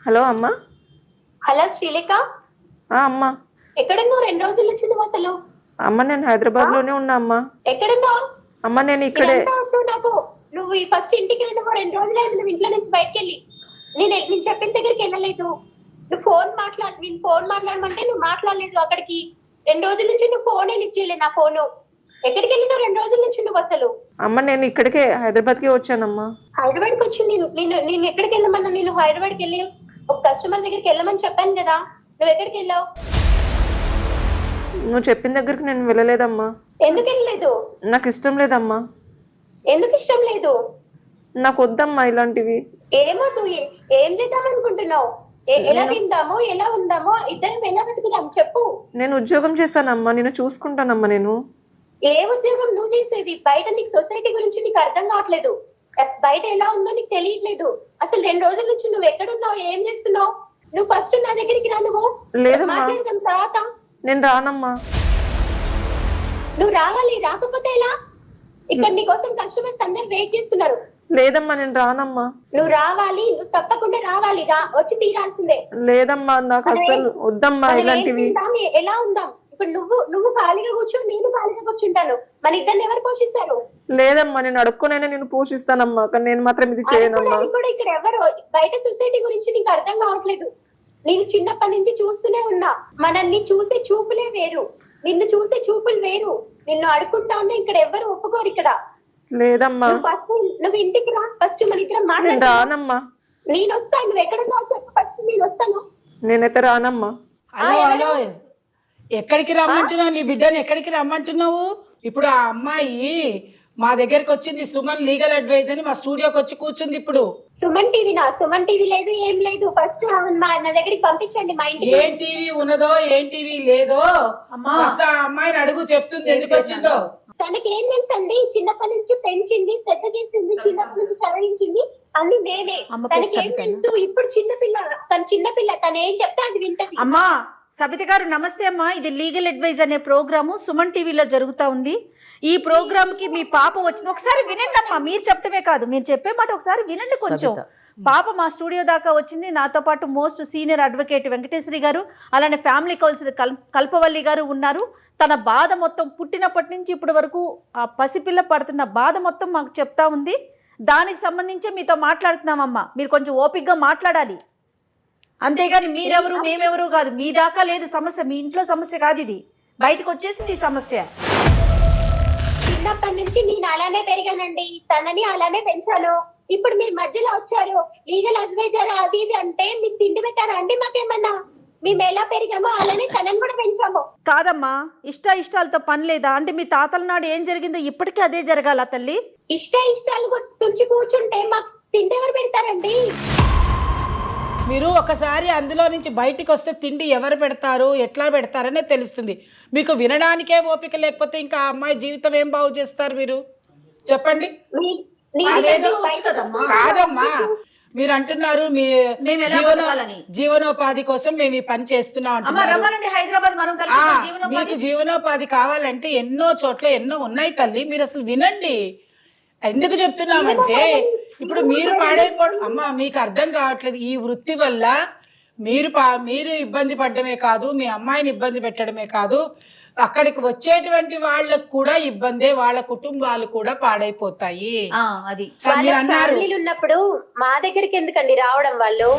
S1: హలో అమ్మా.
S4: హలో శ్రీలేఖ.
S1: అమ్మా
S4: ఎక్కడున్నావు? 2 రోజుల నుంచి నువ్వు అసలు?
S1: అమ్మ నేను హైదరాబాద్ లోనే ఉన్నా అమ్మా.
S4: ఎక్కడున్నావు?
S1: అమ్మ నేను ఇక్కడే.
S4: నాకు నువ్వు ఫస్ట్ ఇంటికి వెళ్ళి 2 రోజులైంది నువ్వు ఇంట్లో నుంచి బయటకు వెళ్ళి. నేను చెప్పిన దగ్గరికి వెళ్ళలేదు. నువ్వు ఫోన్ మాట్లాడమంటే నువ్వు మాట్లాడలేదు. అక్కడికి 2 రోజుల నుంచి నువ్వు ఫోనే లిఫ్ట్ చేయలేదు. నా ఫోను ఎక్కడికి వెళ్ళినావు 2 రోజుల నుంచి నువ్వు అసలు?
S1: అమ్మ నేను ఇక్కడికే హైదరాబాద్కే వచ్చానమ్మా.
S4: హైదరాబాద్కి వచ్చి నేను ఎక్కడికి వెళ్ళమన్నా? నేను హైదరాబాద్కి వెళ్ళి ఒక కస్టమర్ దగ్గరికి వెళ్ళమని చెప్పాను కదా, నువ్వు ఎక్కడికి వెళ్ళావు?
S1: నువ్వు చెప్పిన దగ్గరికి నేను వెళ్ళలేదమ్మా.
S4: ఎందుకు వెళ్ళలేదు?
S1: నాకు ఇష్టం లేదమ్మా.
S4: ఎందుకు ఇష్టం లేదు?
S1: నాకు వద్దమ్మా ఇలాంటివి.
S4: ఏమో నువ్వు ఏం చేద్దాం అనుకుంటున్నావు? ఎలా తిందామో ఎలా ఉందామో ఇద్దరం ఎలా బతుకుదాం చెప్పు.
S1: నేను ఉద్యోగం చేస్తానమ్మా, నేను చూసుకుంటానమ్మా. నేను
S4: ఏ ఉద్యోగం నువ్వు చేసేది? బయట నీకు సొసైటీ గురించి నీకు అర్థం కావట్లేదు. బయట ఎలా ఉందో నీకు తెలియట్లేదు. అసలు 2 రోజుల నుంచి నువ్వు ఎక్కడున్నావు, ఏం చేస్తున్నావు? నువ్వు ఫస్ట్ నా దగ్గరికి రా, నువ్వు
S1: లేదమ్మా.
S4: మాట్లాడదాం తర్వాత.
S1: నేను రానమ్మా.
S4: నువ్వు రావాలి, రాకపోతే ఎలా? ఇక్కడ నీ కోసం కస్టమర్స్ అందరు వెయిట్ చేస్తున్నారు.
S1: లేదమ్మా నేను రానమ్మా.
S4: నువ్వు రావాలి, నువ్వు తప్పకుండా రావాలి, వచ్చి తీరాల్సిందే.
S1: లేదమ్మా నాకు అసలు వద్దమ్మా
S4: మనం ఏం
S1: ఇలాంటివి.
S4: తింటాం, ఎలా ఉందాం? ఇప్పుడు నువ్వు ఖాళీగా కూర్చో, నేను ఖాళీగా కూర్చుంటాను. మన ఇద్దరిని ఎవరు పోషిస్తారు?
S1: లేదమ్మా నేను అడుక్కునైనా నేను పోషిస్తానమ్మా, కానీ నేను మాత్రం ఇది చేయనమ్మా.
S4: అనుకోవడానికి కూడా ఇక్కడ ఎవరు, బయట సొసైటీ గురించి నీకు అర్థం కావట్లేదు. నేను చిన్నప్పటి నుంచి చూస్తూనే ఉన్నా. మనల్ని చూసే చూపులే వేరు, నిన్ను చూసే చూపులు వేరు. నిన్ను అడుకుంటా ఉన్నా ఇక్కడ ఎవరు ఒప్పుకోరు. ఇక్కడ
S1: లేదమ్మా
S4: నువ్వు ఇంటికి రా, ఫస్ట్ మన ఇక్కడ
S1: నేను
S4: మాట్లాడు.
S1: రానమ్మా.
S4: నేను వస్తాను, నువ్వు ఎక్కడున్నావు చెప్పు ఫస్ట్, నేను వస్తాను.
S1: నేనైతే రానమ్మా.
S3: హలో ఎక్కడికి రమ్మంటున్నావు? నీ బిడ్డని ఎక్కడికి రమ్మంటున్నావు? ఇప్పుడు ఆ అమ్మాయి మా దగ్గరికి వచ్చింది, సుమన్ లీగల్ అడ్వైజ్ అని మా స్టూడియోకి వచ్చి కూర్చుంది. ఇప్పుడు
S4: సుమన్ టీవీ లేదు, ఏం లేదు. ఫస్ట్ నా దగ్గరికి పంపించండి మా ఇంటికి.
S3: ఏం టీవీ ఉన్నదో ఏం టీవీ లేదో ఫస్ట్ ఆ అమ్మాయిని అడుగు, చెప్తుంది ఎందుకు వచ్చిందో.
S4: తనకి ఏం తెలుసండి? చిన్నప్పటి నుంచి పెంచింది, పెద్ద చేసింది, చిన్నప్పటి నుంచి చదివించింది అన్ని నేనే. తనకి ఏం తెలుసు? ఇప్పుడు చిన్నపిల్ల తను ఏం చెప్తే అది వింటది.
S2: అమ్మా సబిత గారు నమస్తే అమ్మా. ఇది లీగల్ అడ్వైజ్ అనే ప్రోగ్రాము సుమన్ టీవీలో జరుగుతా ఉంది. ఈ ప్రోగ్రామ్ కి మీ పాప వచ్చింది, ఒకసారి వినండి అమ్మా. మీరు చెప్పడమే కాదు, మీరు చెప్పే మాట ఒకసారి వినండి కొంచెం. పాప మా స్టూడియో దాకా వచ్చింది. నాతో పాటు మోస్ట్ సీనియర్ అడ్వకేట్ వెంకటేశ్వరి గారు, అలానే ఫ్యామిలీ కౌన్సిలర్ కల్పవల్లి గారు ఉన్నారు. తన బాధ మొత్తం పుట్టినప్పటి నుంచి ఇప్పటి వరకు ఆ పసిపిల్ల పడుతున్న బాధ మొత్తం మాకు చెప్తా ఉంది. దానికి సంబంధించి మీతో మాట్లాడుతున్నామమ్మా. మీరు కొంచెం ఓపికగా మాట్లాడాలి, అంతేగాని మీరెవరు మేమెవరు కాదు. మీ దాకా లేదు సమస్య, మీ ఇంట్లో సమస్య కాదు, ఇది బయటకు వచ్చేసింది ఈ సమస్య.
S4: చిన్నప్పటి నుంచి నేను అలానే పెరిగానండి, తనని అలానే పెంచాను. ఇప్పుడు మీరు మధ్యలో వచ్చారు, లీగల్ అడ్వైజర్ అది ఇది అంటే మీకు తిండి పెట్టారా అండి? మాకేమన్నా మేము ఎలా పెరిగామో అలానే తనని కూడా పెంచాము.
S2: కాదమ్మా, ఇష్టాలతో పని లేదా? అంటే మీ తాతల నాడు ఏం జరిగిందో ఇప్పటికీ అదే జరగాల తల్లి?
S4: ఇష్టాలు తుంచి కూర్చుంటే మాకు తిండి ఎవరు పెడతారండి?
S3: మీరు ఒకసారి అందులో నుంచి బయటికి వస్తే తిండి ఎవరు పెడతారు, ఎట్లా పెడతారనే తెలుస్తుంది. మీకు వినడానికే ఓపిక లేకపోతే ఇంకా ఆ అమ్మాయి జీవితం ఏం బాగు చేస్తారు మీరు చెప్పండి? కాదమ్మా, మీరు అంటున్నారు మీ జీవనోపాధి కోసం మేము ఈ పని చేస్తున్నాం అంటున్నారు. మీకు జీవనోపాధి కావాలంటే ఎన్నో చోట్ల ఎన్నో ఉన్నాయి తల్లి, మీరు అసలు వినండి. ఎందుకు చెప్తున్నామంటే ఇప్పుడు మీరు అమ్మా మీకు అర్థం కావట్లేదు. ఈ వృత్తి వల్ల మీరు ఇబ్బంది పడడమే కాదు, మీ అమ్మాయిని ఇబ్బంది పెట్టడమే కాదు, అక్కడికి వచ్చేటువంటి వాళ్ళకు కూడా ఇబ్బందే, వాళ్ళ కుటుంబాలు కూడా పాడైపోతాయి.
S2: అది
S4: ఉన్నప్పుడు మా దగ్గరికి ఎందుకండి రావడం? వాళ్ళు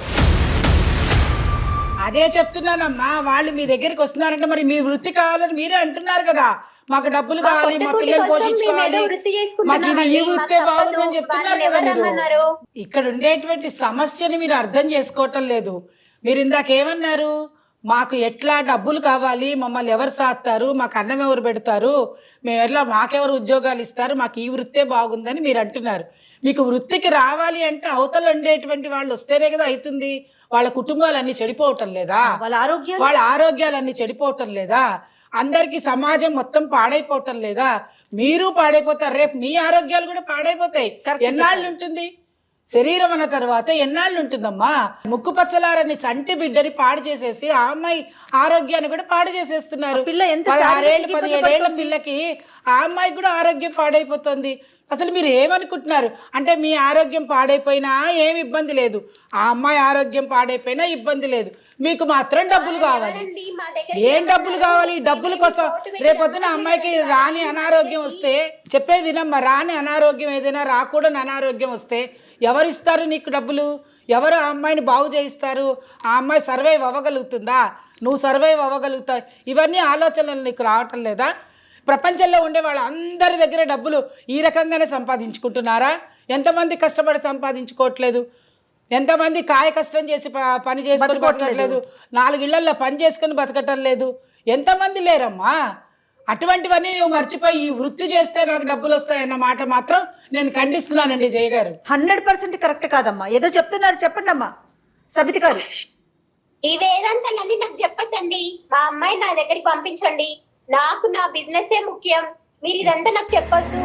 S3: అదే చెప్తున్నానమ్మా, వాళ్ళు మీ దగ్గరికి వస్తున్నారంటే మరి మీ వృత్తి కావాలని మీరే అంటున్నారు కదా. మాకు డబ్బులు కావాలి, మా పిల్లలు పోషించుకోవాలి, మాకు ఇది ఈ వృత్తే బాగుందని చెప్తున్నారు కదా మీరు. ఇక్కడ ఉండేటువంటి సమస్యని మీరు అర్థం చేసుకోవటం లేదు. మీరు ఇందాకేమన్నారు? మాకు ఎట్లా డబ్బులు కావాలి, మమ్మల్ని ఎవరు సాస్తారు, మాకు అన్నం ఎవరు పెడతారు, మేము ఎట్లా మాకెవరు ఉద్యోగాలు ఇస్తారు, మాకు ఈ వృత్తే బాగుందని మీరు అంటున్నారు. మీకు వృత్తికి రావాలి అంటే అవతల ఉండేటువంటి వాళ్ళు వస్తేనే కదా అవుతుంది. వాళ్ళ కుటుంబాలన్నీ చెడిపోవటం లేదా? వాళ్ళ ఆరోగ్యాలన్నీ చెడిపోవటం లేదా? అందరికి సమాజం మొత్తం పాడైపోవటం లేదా? మీరు పాడైపోతారు, రేపు మీ ఆరోగ్యాలు కూడా పాడైపోతాయి. ఎన్నాళ్ళు ఉంటుంది శరీరం అన్న తర్వాత? ఎన్నాళ్ళు ఉంటుందమ్మా? ముక్కు పచ్చలారని చంటి బిడ్డని పాడు చేసేసి ఆ అమ్మాయి ఆరోగ్యాన్ని కూడా పాడు చేసేస్తున్నారు. 16 ఏళ్ళు 17 ఏళ్ల పిల్లకి ఆ అమ్మాయి కూడా ఆరోగ్యం పాడైపోతుంది. అసలు మీరు ఏమనుకుంటున్నారు అంటే మీ ఆరోగ్యం పాడైపోయినా ఏమి ఇబ్బంది లేదు, ఆ అమ్మాయి ఆరోగ్యం పాడైపోయినా ఇబ్బంది లేదు, మీకు మాత్రం డబ్బులు కావాలి. ఏం డబ్బులు కావాలి? డబ్బుల కోసం రేపొద్దున అమ్మాయికి రాని అనారోగ్యం వస్తే, చెప్పేది వినమ్మా, రాని అనారోగ్యం ఏదైనా రాకూడని అనారోగ్యం వస్తే ఎవరు ఇస్తారు నీకు డబ్బులు? ఎవరు ఆ అమ్మాయిని బాగు చేయిస్తారు? ఆ అమ్మాయి సర్వైవ్ అవ్వగలుగుతుందా? నువ్వు సర్వైవ్ అవ్వగలుగుతావు? ఇవన్నీ ఆలోచనలు నీకు రావటం లేదా? ప్రపంచంలో ఉండే వాళ్ళ అందరి దగ్గర డబ్బులు ఈ రకంగానే సంపాదించుకుంటున్నారా? ఎంతమంది కష్టపడి సంపాదించుకోవట్లేదు? ఎంతమంది కాయ కష్టం చేసి పని చేసుకొని బతకట్లేదు? 4 ఇళ్లల్లో పని చేసుకొని బతకటం లేదు? ఎంతమంది లేరమ్మా? అటువంటివన్నీ నువ్వు మర్చిపోయి ఈ వృత్తి చేస్తే నాకు డబ్బులు వస్తాయన్న మాట మాత్రం నేను ఖండిస్తున్నానండి. జయ గారు
S2: 100% కరెక్ట్ కాదమ్మా, ఏదో చెప్తున్నారు, చెప్పండి అమ్మా సబిత గారు.
S4: ఈ వేదాంతాలన్నీ నాకు చెప్పొద్దండి, మా అమ్మాయి నా దగ్గరికి పంపించండి. నాకు నా బిజినెస్ ఏ ముఖ్యం, మీరు ఇదంతా నాకు చెప్పొద్దు.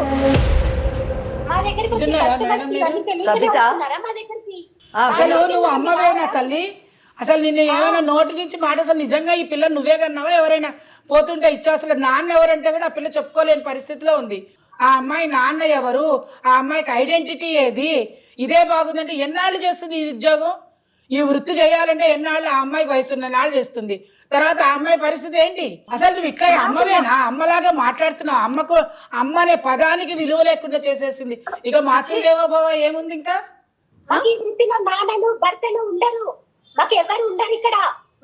S4: మా దగ్గరికి వచ్చి కస్టమర్స్ మా దగ్గరికి
S3: అసలు నువ్వు అమ్మవేనా తల్లి? అసలు నిన్ను ఏమైనా నోటి నుంచి మాట అసలు నిజంగా ఈ పిల్ల నువ్వే కన్నావా ఎవరైనా పోతుంటే ఇచ్చా అసలు నాన్న ఎవరంటే కూడా ఆ పిల్ల చెప్పుకోలేని పరిస్థితిలో ఉంది. ఆ అమ్మాయి నాన్న ఎవరు, ఆ అమ్మాయికి ఐడెంటిటీ ఏది, ఇదే బాగుందంటే ఎన్నాళ్ళు చేస్తుంది ఈ ఉద్యోగం, ఈ వృత్తి చేయాలంటే ఎన్నాళ్ళు, ఆ అమ్మాయికి వయసు ఉన్న నాళ్ళు చేస్తుంది. తర్వాత ఆ అమ్మాయి పరిస్థితి ఏంటి? అసలు నువ్వు ఇట్లా అమ్మవేనా, అమ్మలాగా మాట్లాడుతున్నావు, అమ్మ అనే పదానికి విలువ లేకుండా చేసేసింది. ఇక మాతృదేవో భవ ఏముంది ఇంకా?
S4: మాకు ఈ వృత్తిలో నాన్నలు భర్తలు ఉండరు, మాకు ఎవరు ఉండరు ఇక్కడ.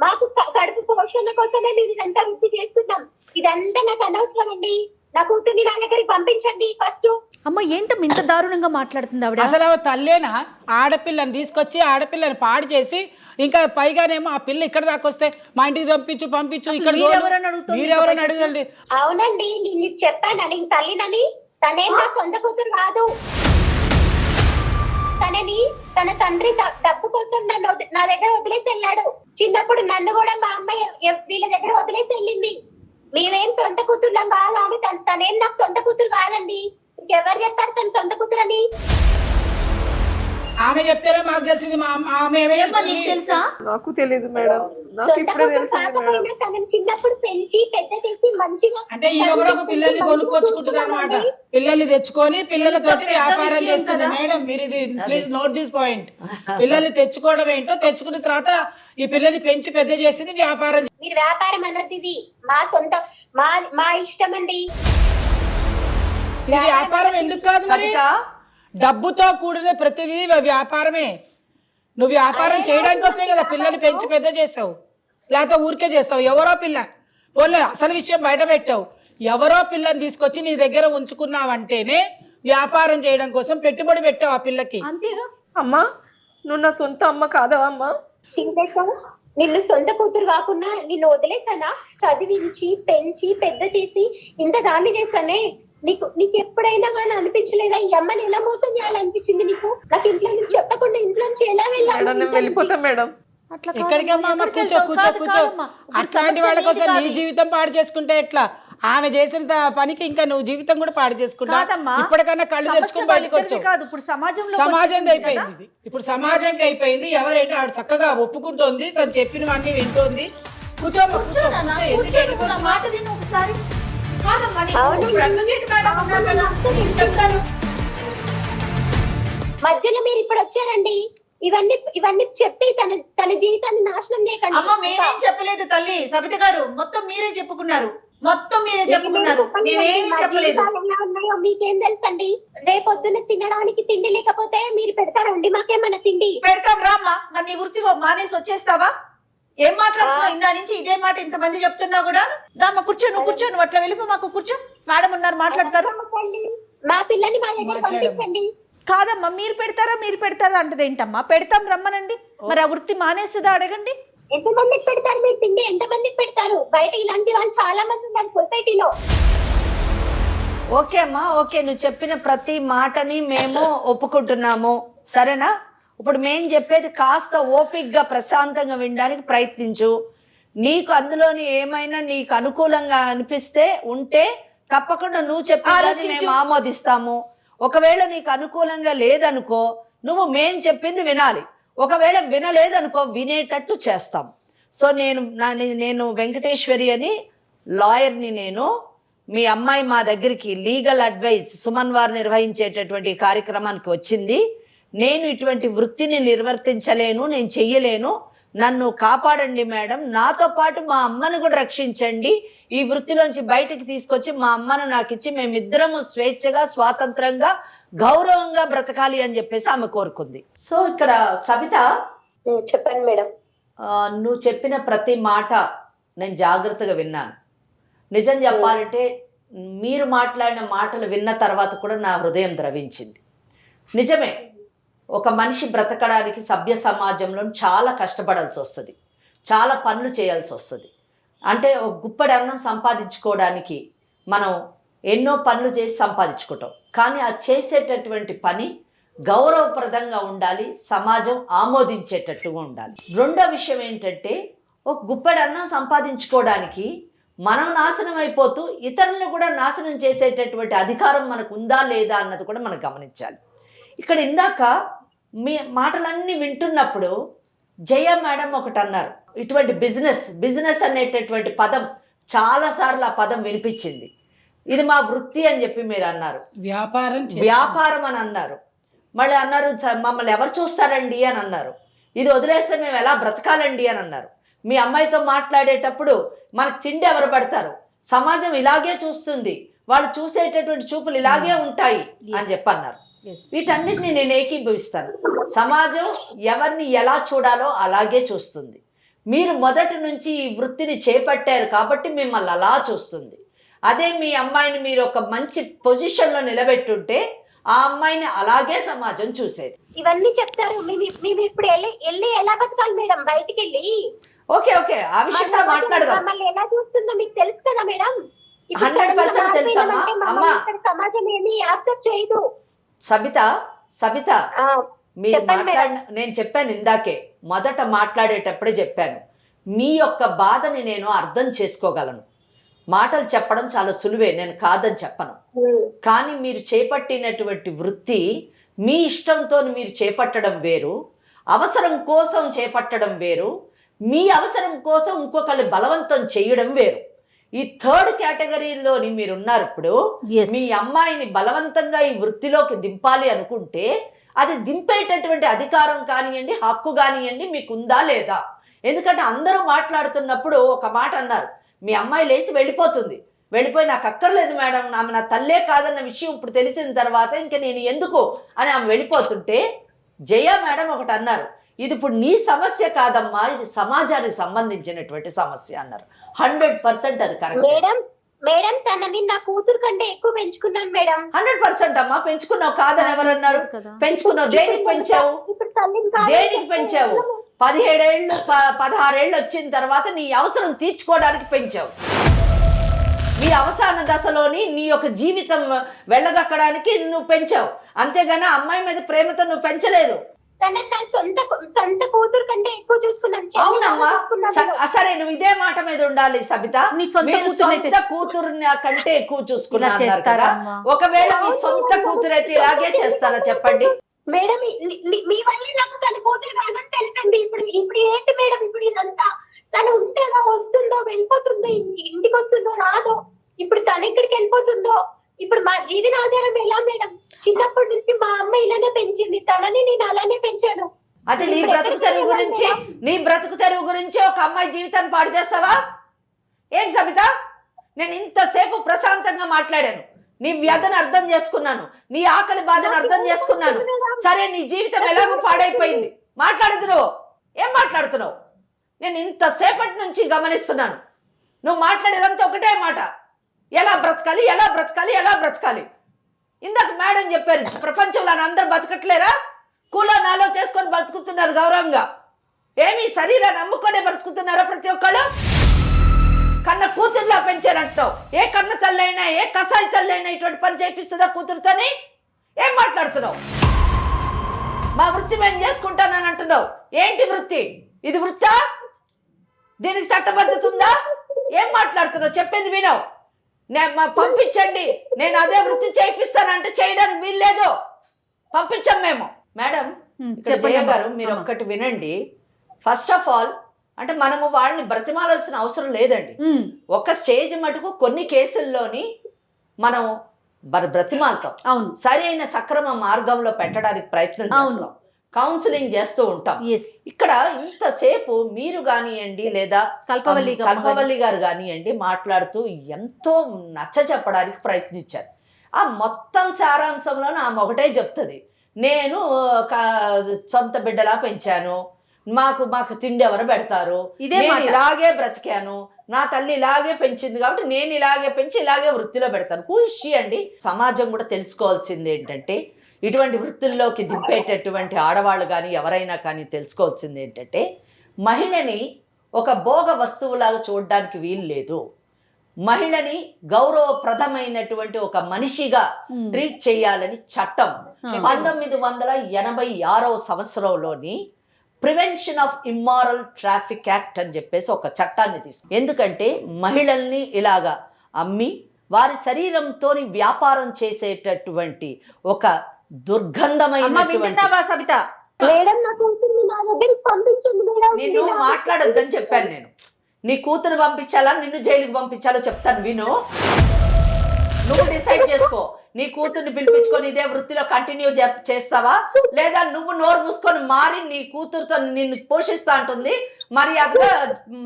S4: మాకు గడుపు పోషణ కోసమే మేము ఇదంతా వృత్తి చేస్తున్నాం. ఇదంతా నాకు అనవసరం అండి. నా కూతుర్ని నా దగ్గరికి పంపించండి ఫస్ట్.
S2: అమ్మ ఏంటమ్మా ఇంత దారుణంగా మాట్లాడుతుంది ఆవిడ?
S3: అసలు తల్లేనా ఆడపిల్లని తీసుకొచ్చి ఆడపిల్లని పాడు చేసి ఇంకా పైగానేమో ఆ పిల్ల ఇక్కడ దాకా వస్తే మా ఇంటికి పంపించు ఇక్కడ మీరెవరని అడగండి.
S4: అవునండి, నేను చెప్పాను నేను తల్లినని. తనేం నా సొంత కూతురు కాదు. తనని తన తండ్రి డబ్బు కోసం నన్ను నా దగ్గర వదిలేసి వెళ్ళాడు. చిన్నప్పుడు నన్ను కూడా మా అమ్మాయి వీళ్ళ దగ్గర వదిలేసి వెళ్ళింది. మేమేం సొంత కూతుర్లం కాదు అని. తనేం నాకు సొంత కూతురు కాదండి. ఇంకెవరు చెప్పారు తన సొంత కూతురు అని?
S3: ఆమె చెప్తేనే మాకు తెలిసింది.
S2: తెలుసా?
S1: నాకు తెలియదు మేడం, నాకు
S4: సొంత
S1: ఇప్పుడే
S4: కూతురు
S1: తెలిసింది మేడం.
S4: కాకపోయినా తనని చిన్నప్పుడు పెంచి పెద్ద చేసి మంచిగా
S3: అంటే ఈమె కూడా ఒక పిల్లల్ని కొనుక్కొచ్చుకుంటుంది అనమాట. పిల్లల్ని తెచ్చుకొని పిల్లలతోటి వ్యాపారం చేస్తుంది. మేడం మీరు ఇది ప్లీజ్ నోట్ దిస్ పాయింట్. పిల్లల్ని తెచ్చుకోవడం ఏంటో, తెచ్చుకున్న తర్వాత ఈ పిల్లల్ని పెంచి పెద్ద చేసింది వ్యాపారం.
S4: మీరు వ్యాపారం అన్నది ఇది మా సొంత మా ఇష్టం అండి.
S3: ఇది వ్యాపారం ఎందుకు కాదు మరి? డబ్బుతో కూడిన ప్రతిదీ వ్యాపారమే. నువ్వు వ్యాపారం చేయడానికి వస్తే కదా పిల్లల్ని పెంచి పెద్ద చేసావు, లేకపోతే ఊరికే చేస్తావు. ఎవరో పిల్ల పోలే అసలు విషయం బయట పెట్టావు. ఎవరో పిల్లని తీసుకొచ్చి నీ దగ్గర ఉంచుకున్నావంటేనే వ్యాపారం చేయడం కోసం పెట్టుబడి పెట్టావు ఆ పిల్లకి.
S2: అంతేగా
S1: అమ్మా, నువ్వు నా సొంత అమ్మ కాదవా అమ్మా?
S4: నిన్ను సొంత కూతురు కాకుండా నిన్ను వదిలేసానా? చదివించి పెంచి పెద్ద చేసి ఇంత దాన్ని చేశానే. నీకు ఎప్పుడైనా కానీ అనిపించలేదా ఈ అమ్మని ఎలా మోసం చేయాలనిపించింది నీకు? నాకు ఇంట్లో నుంచి చెప్పకుండా ఇంట్లో నుంచి ఎలా
S1: వెళ్ళిపోతా మేడం.
S3: ఎక్కడికమ్మా? కూర్చో. అట్లాంటి వాళ్ళ కోసం నీ జీవితం పాడు చేసుకుంటే ఎట్లా? ఆమె చేసిన పనికి ఇంకా నువ్వు జీవితం కూడా పాడు చేసుకుంటావు. ఇప్పటికన్నా కళ్ళు తెచ్చుకుని బయటకు వచ్చావు. సమాజం అయిపోయింది ఇది. ఇప్పుడు సమాజంకి అయిపోయింది. ఎవరైతే ఆవిడ చక్కగా ఒప్పుకుంటోంది, తను చెప్పినవన్నీ వింటోంది.
S4: మధ్యలో మీరు ఇప్పుడు వచ్చారండి. ఇవన్నీ చెప్పి తన జీవితాన్ని నాశనం చేయకండి.
S2: అమ్మ మేమేం చెప్పలేదు తల్లి. సబిత గారు మొత్తం మీరే చెప్పుకున్నారు. మేమేమి చెప్పలేదు.
S4: మీకేం తెలుసండి? రేపొద్దున తినడానికి తిండి లేకపోతే మీరు పెడతారండి మాకేమన్నా తిండి?
S2: పెడతాం రామ్మా. మరి నీ వృత్తి మానేసి వచ్చేస్తావా? ఏం మాట్లాడుతున్నావు? ఇందా నుంచి ఇదే మాట ఇంతమంది చెప్తున్నా కూడా. దామ్మా కూర్చో, నువ్వు కూర్చో. నువ్వు అట్లా వెళ్ళిపో, మాకు కూర్చో. మేడం ఉన్నారు, మాట్లాడతారు.
S4: మా పిల్లని మా దగ్గర పంపించండి.
S2: కాదమ్మా, మీరు పెడతారా అంటది ఏంటమ్మా? పెడతాం రమ్మనండి. మరి ఆ వృత్తి మానేస్తుందా అడగండి.
S4: ఎంతమందికి పెడతారు మీరు తిండి? ఎంతమందికి పెడతారు? బయట ఇలాంటి వాళ్ళు చాలా మంది ఉన్నారు సొసైటీలో.
S6: ఓకే అమ్మా, ఓకే. నువ్వు చెప్పిన ప్రతి మాటని మేము ఒప్పుకుంటున్నాము, సరేనా? ఇప్పుడు మేము చెప్పేది కాస్త ఓపిక్గా ప్రశాంతంగా వినడానికి ప్రయత్నించు. నీకు అందులోని ఏమైనా నీకు అనుకూలంగా అనిపిస్తే ఉంటే తప్పకుండా నువ్వు చెప్పేది మేము ఆమోదిస్తాము. ఒకవేళ నీకు అనుకూలంగా లేదనుకో, నువ్వు మేం చెప్పింది వినాలి. ఒకవేళ వినలేదనుకో, వినేటట్టు చేస్తాం. సో నేను వెంకటేశ్వరి అని లాయర్ని. నేను మీ అమ్మాయి మా దగ్గరికి లీగల్ అడ్వైస్ సుమన్ వారు నిర్వహించేటటువంటి కార్యక్రమానికి వచ్చింది. నేను ఇటువంటి వృత్తిని నిర్వర్తించలేను, నేను చెయ్యలేను, నన్ను కాపాడండి మేడం, నాతో పాటు మా అమ్మను కూడా రక్షించండి, ఈ వృత్తిలోంచి బయటకు తీసుకొచ్చి మా అమ్మను నాకు ఇచ్చి మేమిద్దరము స్వేచ్ఛగా స్వాతంత్రంగా గౌరవంగా బ్రతకాలి అని చెప్పేసి ఆమె కోరుకుంది. సో ఇక్కడ సబిత
S4: చెప్పండి మేడం.
S6: నువ్వు చెప్పిన ప్రతి మాట నేను జాగ్రత్తగా విన్నాను. నిజం చెప్పాలంటే మీరు మాట్లాడిన మాటలు విన్న తర్వాత కూడా నా హృదయం ద్రవించింది. నిజమే, ఒక మనిషి బ్రతకడానికి సభ్య సమాజంలో చాలా కష్టపడాల్సి వస్తుంది, చాలా పనులు చేయాల్సి వస్తుంది. అంటే ఒక గుప్పడి అన్నం సంపాదించుకోవడానికి మనం ఎన్నో పనులు చేసి సంపాదించుకుంటాం. కానీ ఆ చేసేటటువంటి పని గౌరవప్రదంగా ఉండాలి, సమాజం ఆమోదించేటట్టుగా ఉండాలి. రెండో విషయం ఏంటంటే, ఒక గుప్పడి అన్నం సంపాదించుకోవడానికి మనం నాశనం అయిపోతూ ఇతరులను కూడా నాశనం చేసేటటువంటి అధికారం మనకు ఉందా లేదా అన్నది కూడా మనం గమనించాలి. ఇక్కడ ఇందాక మీ మాటలన్నీ వింటున్నప్పుడు జయ మేడం ఒకటి అన్నారు, ఇటువంటి బిజినెస్ అనేటటువంటి పదం చాలాసార్లు ఆ పదం వినిపించింది. ఇది మా వృత్తి అని చెప్పి మీరు అన్నారు, వ్యాపారం అని అన్నారు. మళ్ళీ అన్నారు మమ్మల్ని ఎవరు చూస్తారండి అని అన్నారు. ఇది వదిలేస్తే మేము ఎలా బ్రతకాలండి అని అన్నారు. మీ అమ్మాయితో మాట్లాడేటప్పుడు మనకు తిండి ఎవరు పెడతారు, సమాజం ఇలాగే చూస్తుంది, వాళ్ళు చూసేటటువంటి చూపులు ఇలాగే ఉంటాయి అని చెప్పి అన్నారు. వీటన్నిటిని నేను ఏకీభవిస్తాను. సమాజం ఎవరిని ఎలా చూడాలో అలాగే చూస్తుంది. మీరు మొదటి నుంచి ఈ వృత్తిని చేపట్టారు కాబట్టి మిమ్మల్ని అలా చూస్తుంది. అదే మీ అమ్మాయిని మీరు ఒక మంచి పొజిషన్లో నిలబెట్టుంటే ఆ అమ్మాయిని అలాగే సమాజం చూసేది.
S4: ఇవన్నీ చెప్తారు. మేము ఇప్పుడు వెళ్ళి ఎలా బతకాలి మేడం బయటికి వెళ్ళి?
S6: ఓకే ఆ విషయంలో మాట్లాడదాం.
S4: మమ్మల్ని ఎలా చూస్తుందో మీకు తెలుసు కదా మేడం.
S6: 100% తెలుసమ్మా. అమ్మా
S4: సమాజం ఏమి యాక్సెప్ట్ చేయదు.
S6: సబిత మీరు నేను చెప్పాను ఇందాకే, మొదట మాట్లాడేటప్పుడే చెప్పాను, మీ యొక్క బాధని నేను అర్థం చేసుకోగలను. మాటలు చెప్పడం చాలా సులువే, నేను కాదని చెప్పను. కానీ మీరు చేపట్టినటువంటి వృత్తి మీ ఇష్టంతో మీరు చేపట్టడం వేరు, అవసరం కోసం చేపట్టడం వేరు, మీ అవసరం కోసం ఇంకొకళ్ళు బలవంతం చేయడం వేరు. ఈ థర్డ్ కేటగిరీలోని మీరున్నారు. ఇప్పుడు మీ అమ్మాయిని బలవంతంగా ఈ వృత్తిలోకి దింపాలి అనుకుంటే అది దింపేటటువంటి అధికారం కానివ్వండి, హక్కు కానివ్వండి మీకు ఉందా లేదా? ఎందుకంటే అందరూ మాట్లాడుతున్నప్పుడు ఒక మాట అన్నారు, మీ అమ్మాయి లేచి వెళ్ళిపోయి నాకు అక్కర్లేదు మేడం, ఆమె నా తల్లే కాదన్న విషయం ఇప్పుడు తెలిసిన తర్వాత ఇంకా నేను ఎందుకు అని ఆమె వెళ్ళిపోతుంటే జయ మేడం ఒకటి అన్నారు, ఇది ఇప్పుడు నీ సమస్య కాదమ్మా, ఇది సమాజానికి సంబంధించినటువంటి సమస్య అన్నారు. 100% అది కరెక్ట్
S4: మేడం. తనని నా కూతురు కంటే ఎక్కువ పెంచుకున్నాను మేడం.
S6: 100% అమ్మా పెంచుకున్నావు, కాదని ఎవరన్నారు? పెంచుకున్నావు. దేనికి పెంచావు? 17 ఏళ్ళు 16 ఏళ్ళు వచ్చిన తర్వాత నీ అవసరం తీర్చుకోవడానికి పెంచావు. నీ అవసాన దశలోని నీ యొక్క జీవితం వెళ్ళగక్కడానికి నువ్వు పెంచావు, అంతేగాని అమ్మాయి మీద ప్రేమతో నువ్వు పెంచలేదు.
S4: సొంత కూతురు కంటే ఎక్కువ చూసుకున్నాను.
S6: అవునమ్మా, సరే నువ్వు ఇదే మాట మీద ఉండాలి సబిత. సొంత కూతురు కంటే ఎక్కువ చూసుకున్నారు కదా, ఒకవేళ మీ సొంత కూతురు అయితే ఇలాగే చేస్తారా చెప్పండి
S4: మేడం? మీ వల్ల నాకు తన కూతురు కాదని తెలుసండి. ఇప్పుడు ఏంటి మేడం ఇప్పుడు ఇదంతా? తను ఉంటేగా వస్తుందో వెళ్ళిపోతుందో, ఇంటికి వస్తుందో రాదో, ఇప్పుడు తను ఎక్కడికి వెళ్ళిపోతుందో, ఇప్పుడు మా జీవన ఆధారం ఎలా మేడం? చిన్నప్పటి నుంచి మా అమ్మ ఇలానే పెంచింది, తనని నేను అలానే పెంచాను.
S6: అదే నీ బ్రతుకు తెరువు గురించి ఒక అమ్మాయి జీవితాన్ని పాడు చేస్తావా? ఏం సబిత, నేను ఇంతసేపు ప్రశాంతంగా మాట్లాడాను, నీ వ్యధను అర్థం చేసుకున్నాను, నీ ఆకలి బాధను అర్థం చేసుకున్నాను. సరే నీ జీవితం ఎలాగో పాడైపోయింది, మాట్లాడదు నువ్వు. ఏం మాట్లాడుతున్నావు? నేను ఇంతసేపటి నుంచి గమనిస్తున్నాను, నువ్వు మాట్లాడేదంతా ఒకటే మాట, ఎలా బ్రతకాలి. ఇందాక మేడం చెప్పారు, ప్రపంచంలో అందరు బతకట్లేరా? కూలో నాలో చేసుకొని బతుకుతున్నారు గౌరవంగా. ఏమి శరీరాన్ని నమ్ముకొనే బ్రతుకుతున్నారా ప్రతి ఒక్కళ్ళు? కన్న కూతురులా పెంచారంటావు. ఏ కన్న తల్లైనా, ఏ కసాయి తల్లైనా ఇటువంటి పని చేపిస్తుందా కూతురుతోని? ఏం మాట్లాడుతున్నావు? మా వృత్తి మేము చేసుకుంటానని అంటున్నావు. ఏంటి వృత్తి? ఇది వృత్తా? దీనికి చట్టబద్ధత ఉందా? ఏం మాట్లాడుతున్నావు? చెప్పేది వినవు. పంపించండి, నేను అదే వృత్తి చేయిస్తానంటే చేయడానికి వీల్లేదు, పంపించాం మేము. మేడం జయ గారు మీరు ఒక్కటి వినండి. ఫస్ట్ ఆఫ్ ఆల్ అంటే మనము వాళ్ళని బ్రతిమాలాల్సిన అవసరం లేదండి. ఒక స్టేజ్ మటుకు కొన్ని కేసుల్లోని మనం బ్రతిమాలతాం, సరైన సక్రమ మార్గంలో పెట్టడానికి ప్రయత్నం చేస్తాం, కౌన్సిలింగ్ చేస్తూ ఉంటాం. ఇక్కడ ఇంతసేపు మీరు కానివ్వండి లేదా కల్పవల్లి గారు కానివ్వండి మాట్లాడుతూ ఎంతో నచ్చ చెప్పడానికి ప్రయత్నించారు. ఆ మొత్తం సారాంశంలో ఆమె ఒకటే చెప్తుంది, నేను సొంత బిడ్డలా పెంచాను, మాకు తిండి ఎవరు పెడతారు, నేను ఇలాగే బ్రతికాను, నా తల్లి ఇలాగే పెంచింది కాబట్టి నేను ఇలాగే పెంచి ఇలాగే వృత్తిలో పెడతాను. ఖుషి అండి. సమాజం కూడా తెలుసుకోవాల్సింది ఏంటంటే, ఇటువంటి వృత్తుల్లోకి దింపేటటువంటి ఆడవాళ్ళు కానీ ఎవరైనా కానీ తెలుసుకోవాల్సింది ఏంటంటే, మహిళని ఒక భోగ వస్తువులాగా చూడడానికి వీలు లేదు. మహిళని గౌరవప్రదమైనటువంటి ఒక మనిషిగా ట్రీట్ చేయాలని చట్టం 1986వ సంవత్సరంలోని prevention of immoral traffic act అని చెప్పేసి ఒక చట్టాన్ని తీసుకు. ఎందుకంటే మహిళల్ని ఇలాగా అమ్మి వారి శరీరంతో వ్యాపారం చేసేటటువంటి ఒక దుర్గంధమైనటువంటి
S4: మేడం నా కూతుర్ని నా దగ్గరికి పంపించండి మేడం.
S6: నిన్ను మాట్లాడొద్దని చెప్పాను నేను. నీ కూతురు పంపించాలా నిన్ను జైలుకి పంపించాలో చెప్తాను విను. నువ్వు డిసైడ్ చేసుకో. నీ కూతుర్ని పిలిపించుకొని ఇదే వృత్తిలో కంటిన్యూ చేస్తావా, లేదా నువ్వు నోరు మూసుకొని మారి నీ కూతురుతో నిన్ను పోషిస్తా అంటుంది మర్యాదగా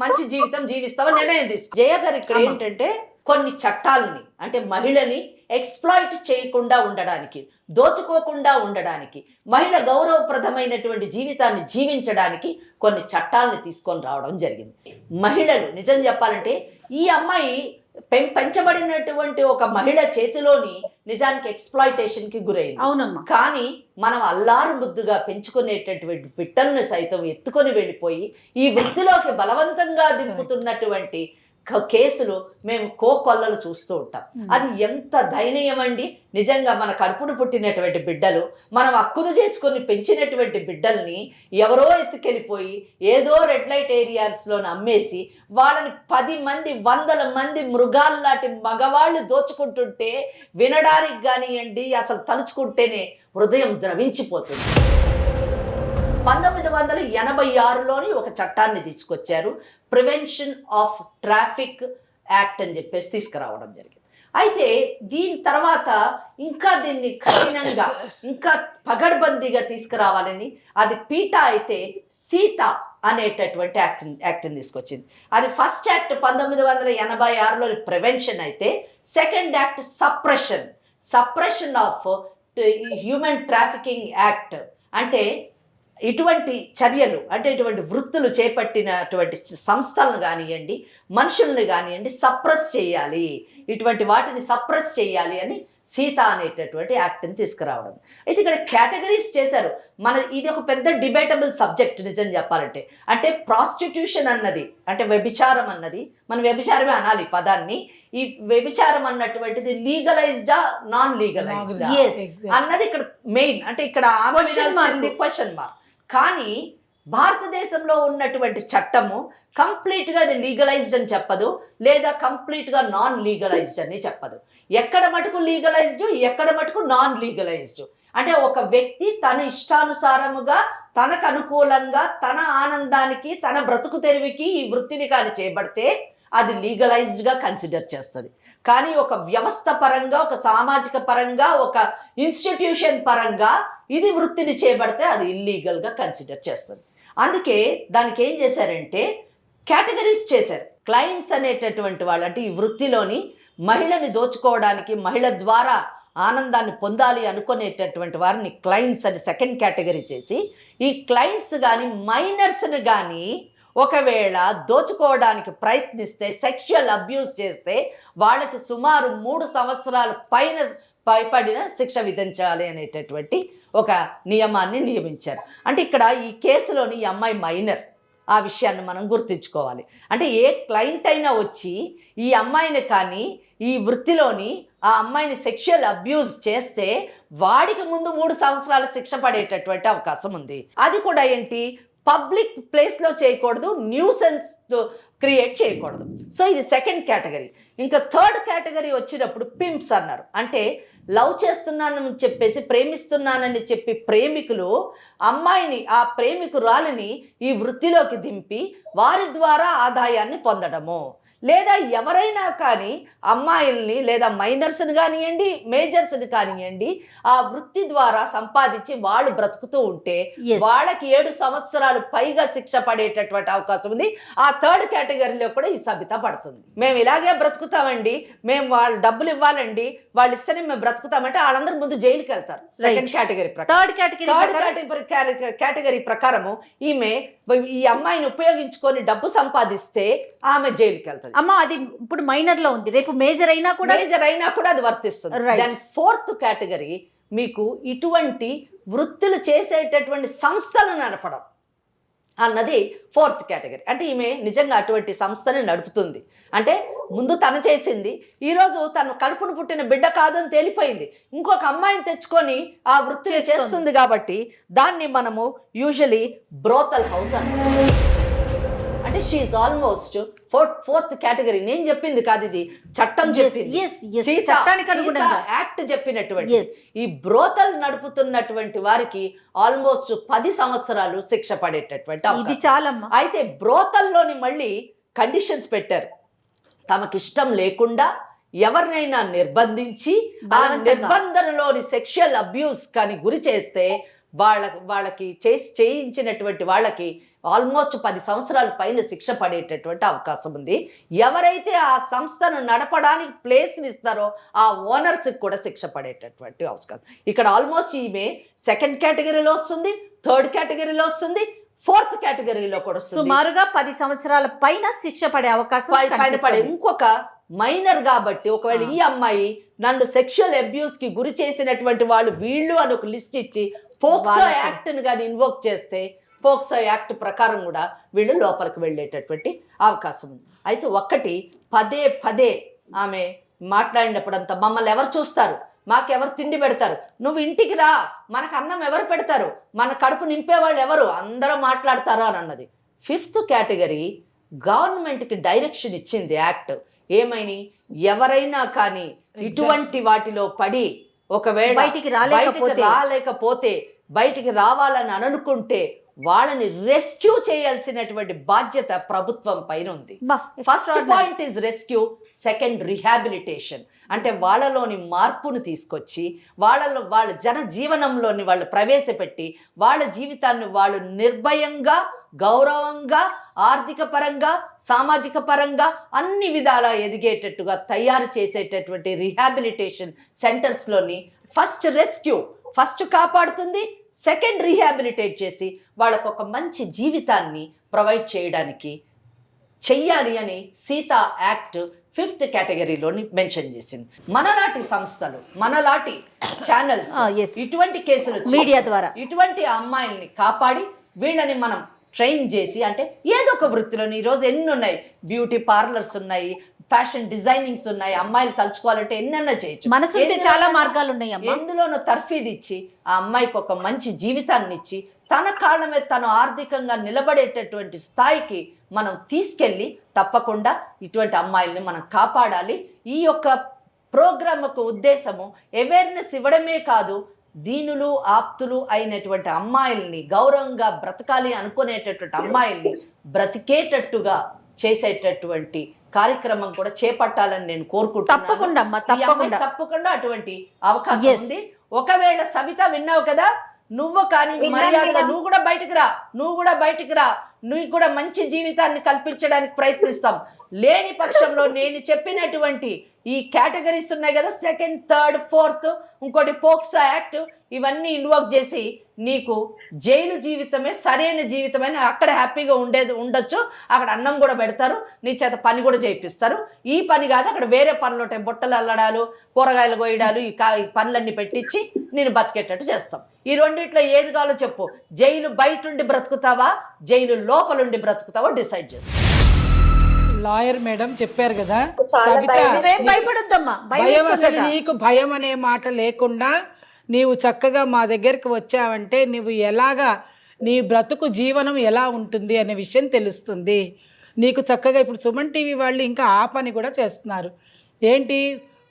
S6: మంచి జీవితం జీవిస్తావా నిర్ణయం తీసుకో. జయ గారు ఇక్కడ ఏంటంటే కొన్ని చట్టాలని అంటే మహిళని ఎక్స్ప్లాయిట్ చేయకుండా ఉండడానికి, దోచుకోకుండా ఉండడానికి, మహిళ గౌరవప్రదమైనటువంటి జీవితాన్ని జీవించడానికి కొన్ని చట్టాలని తీసుకొని రావడం జరిగింది. మహిళలు నిజం చెప్పాలంటే ఈ అమ్మాయి పెంచబడినటువంటి ఒక మహిళ చేతిలోని నిజానికి ఎక్స్ప్లాయిటేషన్ కి గురైంది.
S2: అవునమ్మా.
S6: కానీ మనం అల్లారు ముద్దుగా పెంచుకునేటటువంటి బిడ్డల్ని సైతం ఎత్తుకొని వెళ్ళిపోయి ఈ వృత్తిలోకి బలవంతంగా దింపుతున్నటువంటి కేసులు మేము కోకొల్లలు చూస్తూ ఉంటాం. అది ఎంత దయనీయం అండి. నిజంగా మన కడుపును పుట్టినటువంటి బిడ్డలు, మనం హక్కును చేసుకొని పెంచినటువంటి బిడ్డల్ని ఎవరో ఎత్తుకెళ్ళిపోయి ఏదో రెడ్ లైట్ ఏరియాస్లో అమ్మేసి వాళ్ళని 10 మంది 100 మంది మృగాల్లాంటి మగవాళ్ళు దోచుకుంటుంటే వినడానికి కానివ్వండి, అసలు తలుచుకుంటేనే హృదయం ద్రవించిపోతుంది. 1986లోని ఒక చట్టాన్ని తీసుకొచ్చారు, ప్రివెన్షన్ ఆఫ్ ట్రాఫిక్ యాక్ట్ అని చెప్పేసి తీసుకురావడం జరిగింది. అయితే దీని తర్వాత ఇంకా దీన్ని కఠినంగా ఇంకా పగడ్బందీగా తీసుకురావాలని అది పీటా అయితే సీటా అనేటటువంటి యాక్ట్ని తీసుకొచ్చింది. అది ఫస్ట్ యాక్ట్ 1986లో ప్రివెన్షన్ అయితే second act suppression of human trafficking act. అంటే ఇటువంటి చర్యలు అంటే ఇటువంటి వృత్తులు చేపట్టినటువంటి సంస్థలను కానివ్వండి, మనుషుల్ని కానివ్వండి సప్రెస్ చేయాలి, ఇటువంటి వాటిని సప్రెస్ చేయాలి అని సీత అనేటటువంటి యాక్ట్ని తీసుకురావడం. అయితే ఇక్కడ కేటగిరీస్ చేశారు. ఇది ఒక పెద్ద డిబేటబుల్ సబ్జెక్ట్ నిజం చెప్పాలంటే. అంటే ప్రాస్టిట్యూషన్ అన్నది అంటే వ్యభిచారం అన్నది, మనం వ్యభిచారమే అనాలి పదాన్ని. ఈ వ్యభిచారం అన్నటువంటిది లీగలైజ్డా నాన్ లీగలైజ్డా అన్నది ఇక్కడ మెయిన్. అంటే ఇక్కడ క్వశ్చన్ మార్క్. కానీ భారతదేశంలో ఉన్నటువంటి చట్టము కంప్లీట్గా అది లీగలైజ్డ్ అని చెప్పదు, లేదా కంప్లీట్గా నాన్ లీగలైజ్డ్ అని చెప్పదు. ఎక్కడ మటుకు లీగలైజ్డ్, ఎక్కడ మటుకు నాన్ లీగలైజ్డ్. అంటే ఒక వ్యక్తి తన ఇష్టానుసారముగా తనకు అనుకూలంగా తన ఆనందానికి తన బ్రతుకు తెరువుకి ఈ వృత్తిని కానీ చేపడితే అది లీగలైజ్డ్గా కన్సిడర్ చేస్తుంది. కానీ ఒక వ్యవస్థ పరంగా, ఒక సామాజిక పరంగా, ఒక ఇన్స్టిట్యూషన్ పరంగా ఇది వృత్తిని చేపడితే అది ఇల్లీగల్గా కన్సిడర్ చేస్తుంది. అందుకే దానికి ఏం చేశారంటే కేటగిరీస్ చేశారు. క్లయింట్స్ అనేటటువంటి వాళ్ళు అంటే ఈ వృత్తిలోని మహిళని దోచుకోవడానికి, మహిళ ద్వారా ఆనందాన్ని పొందాలి అనుకునేటటువంటి వారిని క్లయింట్స్ అని సెకండ్ కేటగిరీ చేసి, ఈ క్లయింట్స్ కానీ మైనర్స్ని కానీ ఒకవేళ దోచుకోవడానికి ప్రయత్నిస్తే, సెక్షువల్ అబ్యూస్ చేస్తే వాళ్ళకి సుమారు 3 సంవత్సరాల పైబడిన శిక్ష విధించాలి అనేటటువంటి ఒక నియమాన్ని నియమించారు. అంటే ఇక్కడ ఈ కేసులోని ఈ అమ్మాయి మైనర్, ఆ విషయాన్ని మనం గుర్తుంచుకోవాలి. అంటే ఏ క్లయింట్ అయినా వచ్చి ఈ అమ్మాయిని కానీ ఈ వృత్తిలోని ఆ అమ్మాయిని సెక్షువల్ అబ్యూస్ చేస్తే వాడికి ముందు 3 సంవత్సరాల శిక్ష పడేటటువంటి అవకాశం ఉంది. అది కూడా ఏంటి, పబ్లిక్ ప్లేస్లో చేయకూడదు, న్యూసెన్స్ క్రియేట్ చేయకూడదు. సో ఇది సెకండ్ కేటగిరీ. ఇంకా థర్డ్ కేటగిరీ వచ్చినప్పుడు పింప్స్ అన్నారు. అంటే లవ్ చేస్తున్నానని చెప్పేసి, ప్రేమిస్తున్నానని చెప్పి ప్రేమికులు అమ్మాయిని, ఆ ప్రేమికురాలిని ఈ వృత్తిలోకి దింపి వారి ద్వారా ఆదాయాన్ని పొందడము, లేదా ఎవరైనా కానీ అమ్మాయిల్ని లేదా మైనర్స్ని కానివ్వండి, మేజర్స్ని కానివ్వండి ఆ వృత్తి ద్వారా సంపాదించి వాళ్ళు బ్రతుకుతూ ఉంటే వాళ్ళకి 7 సంవత్సరాలు పైగా శిక్ష పడేటటువంటి అవకాశం ఉంది. ఆ థర్డ్ కేటగిరీలో కూడా ఈ సబిత పడుతుంది. మేము ఇలాగే బ్రతుకుతామండి, మేము వాళ్ళు డబ్బులు ఇవ్వాలండి, వాళ్ళు ఇస్తేనే మేము బ్రతుకుతామంటే వాళ్ళందరూ ముందు జైలుకి వెళ్తారు. సెకండ్ కేటగిరీ ప్రకారం. థర్డ్ కేటగిరీ ప్రకారము ఈమె ఈ అమ్మాయిని ఉపయోగించుకొని డబ్బు సంపాదిస్తే ఆమె జైలుకి వెళ్తారు.
S2: అమ్మ అది ఇప్పుడు మైనర్ లో ఉంది, రేపు మేజర్ అయినా కూడా
S6: అది వర్తిస్తుంది. దాని ఫోర్త్ కేటగిరీ మీకు ఇటువంటి వృత్తులు చేసేటటువంటి సంస్థలు నడపడం అన్నది ఫోర్త్ కేటగిరీ. అంటే ఈమె నిజంగా అటువంటి సంస్థని నడుపుతుంది. అంటే ముందు తను చేసింది, ఈరోజు తను కడుపును పుట్టిన బిడ్డ కాదని తేలిపోయింది, ఇంకొక అమ్మాయిని తెచ్చుకొని ఆ వృత్తిని చేస్తుంది. కాబట్టి దాన్ని మనము యూజువలీ బ్రోతల్ హౌస్ అంటాం. అంటే షీఈ్ ఆల్మోస్ట్ ఫోర్త్ కేటగిరీ. నేను చెప్పింది కాదు, ఇది చట్టం చెప్పింది.
S2: yes, yes. చట్టానికి అనుగుణంగా.
S6: యాక్ట్ చెప్పినటువంటి
S2: Yes.
S6: ఈ బ్రోతల్ నడుపుతున్నటువంటి వారికి ఆల్మోస్ట్ 10 సంవత్సరాలు శిక్ష పడేటటువంటి
S2: ఇది
S6: అవకాశం.
S2: చాలమ్మా.
S6: అయితే బ్రోతల్లోని మళ్ళీ కండిషన్స్ పెట్టారు. తమకిష్టం లేకుండా ఎవరినైనా నిర్బంధించి ఆ నిర్బంధనలోని సెక్షువల్ అబ్యూస్ కానీ గురి చేస్తే వాళ్ళకి చేయించినటువంటి వాళ్ళకి ఆల్మోస్ట్ 10 సంవత్సరాల పైన శిక్ష పడేటటువంటి అవకాశం ఉంది. ఎవరైతే ఆ సంస్థను నడపడానికి ప్లేస్ని ఇస్తారో ఆ ఓనర్స్కి కూడా శిక్ష పడేటటువంటి అవకాశం. ఇక్కడ ఆల్మోస్ట్ ఈమె 2nd కేటగిరీలో వస్తుంది, 3rd కేటగిరీలో వస్తుంది, 4th కేటగిరీలో కూడా వస్తుంది.
S2: సుమారుగా 10 సంవత్సరాల పైన శిక్ష పడే అవకాశం
S6: పైన పడే. ఇంకొక మైనర్ కాబట్టి ఒకవేళ ఈ అమ్మాయి నన్ను సెక్షువల్ అబ్యూస్ కి గురి చేసినటువంటి వాళ్ళు వీళ్ళు అని ఒక లిస్ట్ ఇచ్చి పోక్సో యాక్ట్ ని కానీ ఇన్వోక్ చేస్తే పోక్సో యాక్ట్ ప్రకారం కూడా వీళ్ళు లోపలికి వెళ్ళేటటువంటి అవకాశం ఉంది. అయితే ఒక్కటి పదే ఆమె మాట్లాడినప్పుడంతా మమ్మల్ని ఎవరు చూస్తారు, మాకెవరు తిండి పెడతారు, నువ్వు ఇంటికి రా, మనకు అన్నం ఎవరు పెడతారు, మన కడుపు నింపేవాళ్ళు ఎవరు, అందరూ మాట్లాడతారా అని అన్నది. 5th కేటగిరీ గవర్నమెంట్కి డైరెక్షన్ ఇచ్చింది యాక్ట్. ఏమైనా ఎవరైనా కానీ ఇటువంటి వాటిలో పడి ఒకవేళ బయటికి రాలేకపోతే బయటికి రావాలని అనుకుంటే వాళ్ళని రెస్క్యూ చేయాల్సినటువంటి బాధ్యత ప్రభుత్వం పైన ఉంది. First point is rescue, second rehabilitation. అంటే వాళ్ళలోని మార్పును తీసుకొచ్చి వాళ్ళ జనజీవనంలోని వాళ్ళు ప్రవేశపెట్టి వాళ్ళ జీవితాన్ని వాళ్ళు నిర్భయంగా, గౌరవంగా, ఆర్థిక పరంగా, సామాజిక పరంగా అన్ని విధాలా ఎదిగేటట్టుగా తయారు చేసేటటువంటి రిహాబిలిటేషన్ సెంటర్స్లోని ఫస్ట్ రెస్క్యూ, ఫస్ట్ కాపాడుతుంది, సెకండ్ రీహాబిలిటేట్ చేసి వాళ్ళకు ఒక మంచి జీవితాన్ని ప్రొవైడ్ చేయడానికి చెయ్యాలి అని సీతా యాక్ట్ 5th కేటగిరీలోని మెన్షన్ చేసింది. మనలాంటి సంస్థలు, మనలాంటి ఛానల్స్ ఇటువంటి కేసులు
S2: మీడియా ద్వారా
S6: ఇటువంటి అమ్మాయిల్ని కాపాడి వీళ్ళని మనం ట్రైన్ చేసి, అంటే ఏదో ఒక వృత్తిలోని ఈరోజు ఎన్ని ఉన్నాయి, బ్యూటీ పార్లర్స్ ఉన్నాయి, ఫ్యాషన్ డిజైనింగ్స్ ఉన్నాయి, అమ్మాయిలు తలుచుకోవాలంటే ఎన్నన్నా చేయొచ్చు.
S2: మనసుంటే చాలా మార్గాలు ఉన్నాయి.
S6: ఎందులోనూ తర్ఫీదు ఇచ్చి ఆ అమ్మాయికి ఒక మంచి జీవితాన్ని ఇచ్చి తన కాళ్ళ మీద తను ఆర్థికంగా నిలబడేటటువంటి స్థాయికి మనం తీసుకెళ్ళి తప్పకుండా ఇటువంటి అమ్మాయిల్ని మనం కాపాడాలి. ఈ యొక్క ప్రోగ్రామ్కు ఉద్దేశము అవేర్నెస్ ఇవ్వడమే కాదు, దీనులు ఆప్తులు అయినటువంటి అమ్మాయిల్ని, గౌరవంగా బ్రతకాలి అనుకునేటటువంటి అమ్మాయిల్ని బ్రతికేటట్టుగా చేసేటటువంటి కార్యక్రమం కూడా చేపట్టాలని నేను కోరుకుంటున్నాను. తప్పకుండా అటువంటి అవకాశం ఉంది. ఒకవేళ సవిత విన్నావు కదా, నువ్వు కానీ మర్యాదగా నువ్వు కూడా బయటికి రా, నువ్వు కూడా మంచి జీవితాన్ని కల్పించడానికి ప్రయత్నిస్తాం. లేని పక్షంలో నేను చెప్పినటువంటి ఈ కేటగిరీస్ ఉన్నాయి కదా, 2nd, 3rd, 4th, ఇంకోటి పోక్సో యాక్ట్, ఇవన్నీ ఇన్వోక్ చేసి నీకు జైలు జీవితమే సరైన జీవితమే, అక్కడ హ్యాపీగా ఉండొచ్చు, అక్కడ అన్నం కూడా పెడతారు, నీ చేత పని కూడా చేయిస్తారు. ఈ పని కాదు, అక్కడ వేరే పనులు ఉంటాయి, బుట్టలు అల్లడాలు, కూరగాయలు కోయడాలు, ఈ పనులన్నీ పెట్టించి నేను బతికేటట్టు చేస్తాం. ఈ రెండిట్లో ఏది కావాలో చెప్పు, జైలు బయట ఉండి బ్రతుకుతావా, జైలు లోపలుండి బ్రతుకుతావా డిసైడ్ చేస్తా.
S3: లాయర్ మేడం చెప్పారు కదా,
S2: భయం
S3: అసలు నీకు భయం అనే మాట లేకుండా నీవు చక్కగా మా దగ్గరికి వచ్చావంటే నువ్వు ఎలాగా నీ బ్రతుకు జీవనం ఎలా ఉంటుంది అనే విషయం తెలుస్తుంది నీకు. చక్కగా ఇప్పుడు సుమన్ టీవీ వాళ్ళు ఇంకా ఆ పని కూడా చేస్తున్నారు. ఏంటి,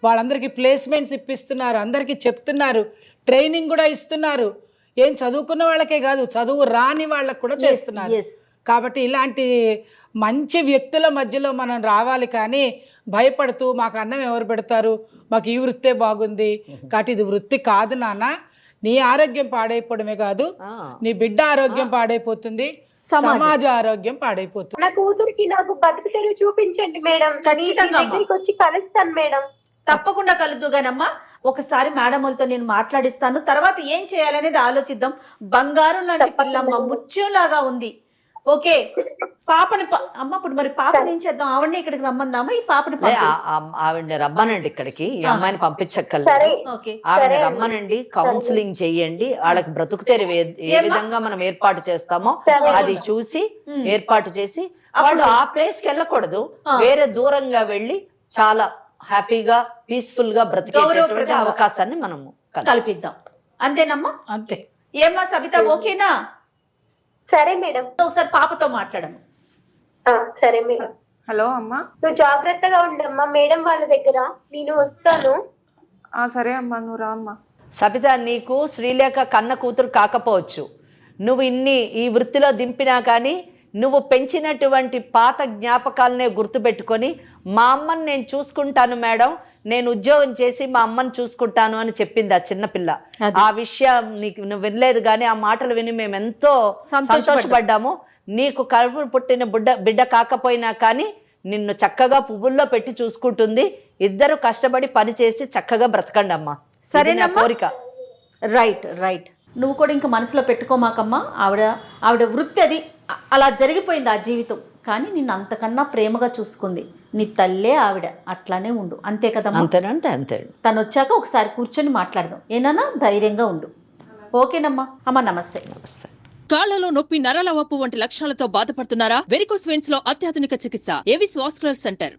S3: వాళ్ళందరికీ ప్లేస్మెంట్స్ ఇప్పిస్తున్నారు, అందరికీ చెప్తున్నారు, ట్రైనింగ్ కూడా ఇస్తున్నారు. ఏం చదువుకున్న వాళ్ళకే కాదు, చదువు రాని వాళ్ళకు కూడా చేస్తున్నారు. కాబట్టి ఇలాంటి మంచి వ్యక్తుల మధ్యలో మనం రావాలి, కానీ భయపడుతూ మాకు అన్నం ఎవరు పెడతారు, మాకు ఈ వృత్తే బాగుంది, కాబట్టి ఇది వృత్తి కాదు నాన్న. నీ ఆరోగ్యం పాడైపోవడమే కాదు, నీ బిడ్డ ఆరోగ్యం పాడైపోతుంది, సమాజ ఆరోగ్యం పాడైపోతుంది.
S4: నా కూతురికి నాకు బతుకు తెరువు చూపించండి మేడం, దగ్గరికి వచ్చి కలుస్తాను మేడం.
S2: తప్పకుండా కలుద్దుగానమ్మా. ఒకసారి మేడం వాళ్ళతో నేను మాట్లాడిస్తాను, తర్వాత ఏం చేయాలనేది ఆలోచిద్దాం. బంగారం లాంటి పిల్లమ్మ, ముత్యంలాగా ఉంది. ఓకే, పాపని అమ్మ ఇప్పుడు మరి పాపని ఏం చేద్దాం, ఆవిడని ఇక్కడికి రమ్మందామా? ఈ పాపని
S6: ఆవిడని రమ్మనండి ఇక్కడికి, ఈ అమ్మాయిని పంపించక్కర్లేదు, ఆవిడని రమ్మనండి, కౌన్సిలింగ్ చెయ్యండి, వాళ్ళకి బ్రతుకు తెరువు ఏ విధంగా మనం ఏర్పాటు చేస్తామో అది చూసి ఏర్పాటు చేసి వాళ్ళు ఆ ప్లేస్ కి వెళ్ళకూడదు, వేరే దూరంగా వెళ్ళి చాలా హ్యాపీగా పీస్ఫుల్ గా బ్రతికే అవకాశాన్ని మనము
S2: కల్పిద్దాం. అంతేనమ్మా?
S3: అంతే.
S2: ఏమ్మా సవిత, ఓకేనా?
S4: సరే మేడం.
S2: ఒకసారి పాపతో మాట్లాడము.
S4: సరే మేడం.
S1: హలో అమ్మా.
S4: నువ్వు జాగ్రత్తగా ఉండమ్మా మేడం వాళ్ళ దగ్గర, నేను వస్తాను.
S1: సరే అమ్మా, నువ్వు రా అమ్మా.
S6: సబిత, నీకు శ్రీలేఖ కన్న కూతురు కాకపోవచ్చు, నువ్వు ఈ వృత్తిలో దింపినా కానీ నువ్వు పెంచినటువంటి పాత జ్ఞాపకాలనే గుర్తుపెట్టుకొని మా అమ్మని నేను చూసుకుంటాను మేడం, నేను ఉద్యోగం చేసి మా అమ్మని చూసుకుంటాను అని చెప్పింది ఆ చిన్నపిల్ల. ఆ విషయం నువ్వు వినలేదు, కానీ ఆ మాటలు విని మేము ఎంతో సంతోషపడ్డాము. నీకు కడుపు పుట్టిన బిడ్డ కాకపోయినా కానీ నిన్ను చక్కగా పువ్వుల్లో పెట్టి చూసుకుంటుంది. ఇద్దరు కష్టపడి పని చేసి చక్కగా బ్రతకండి అమ్మా.
S2: సరేనమ్మా.
S6: కోరిక.
S2: రైట్. నువ్వు కూడా ఇంకా మనసులో పెట్టుకోమాకమ్మా. ఆవిడ వృత్తి అది, అలా జరిగిపోయింది ఆ జీవితం. కానీ నిన్ను అంతకన్నా ప్రేమగా చూసుకుంది నీ తల్లే ఆవిడ. అట్లానే ఉండు, అంతే కదమ్మా?
S6: అంతేనంటే అంతే.
S2: తను వచ్చాక ఒకసారి కూర్చొని మాట్లాడదాం, ఏనా? ధైర్యంగా ఉండు. ఓకేనమ్మా. అమ్మ నమస్తే.
S6: నమస్తే.
S5: కాళ్లలో నొప్పి, నరాల వాపు వంటి లక్షణాలతో బాధపడుతున్నారా? వెరికోస్ వెయిన్స్ లో అత్యాధునిక చికిత్స ఏవిస్ వాస్కులర్ సెంటర్.